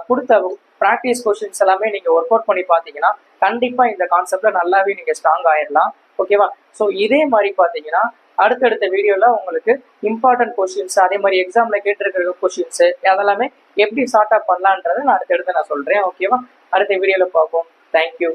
கொடுத்த ப்ராக்டிஸ் கொஷின்ஸ் எல்லாமே நீங்கள் ஒர்க் அவுட் பண்ணி பார்த்தீங்கன்னா கண்டிப்பாக இந்த கான்செப்ட்ல நல்லாவே நீங்கள் ஸ்ட்ராங் ஆயிடலாம். ஓகேவா? ஸோ இதே மாதிரி பார்த்தீங்கன்னா அடுத்தடுத்த வீடியோவில் உங்களுக்கு இம்பார்ட்டன்ட் கொஷின்ஸ், அதே மாதிரி எக்ஸாமில் கேட்டிருக்கிற கொஷின்ஸ் அதெல்லாமே எப்படி சார்ட் அப் பண்ணலான்றதை நான் அடுத்தடுத்து நான் சொல்கிறேன். ஓகேவா? அடுத்த வீடியோவில் பார்ப்போம். தேங்க்யூ.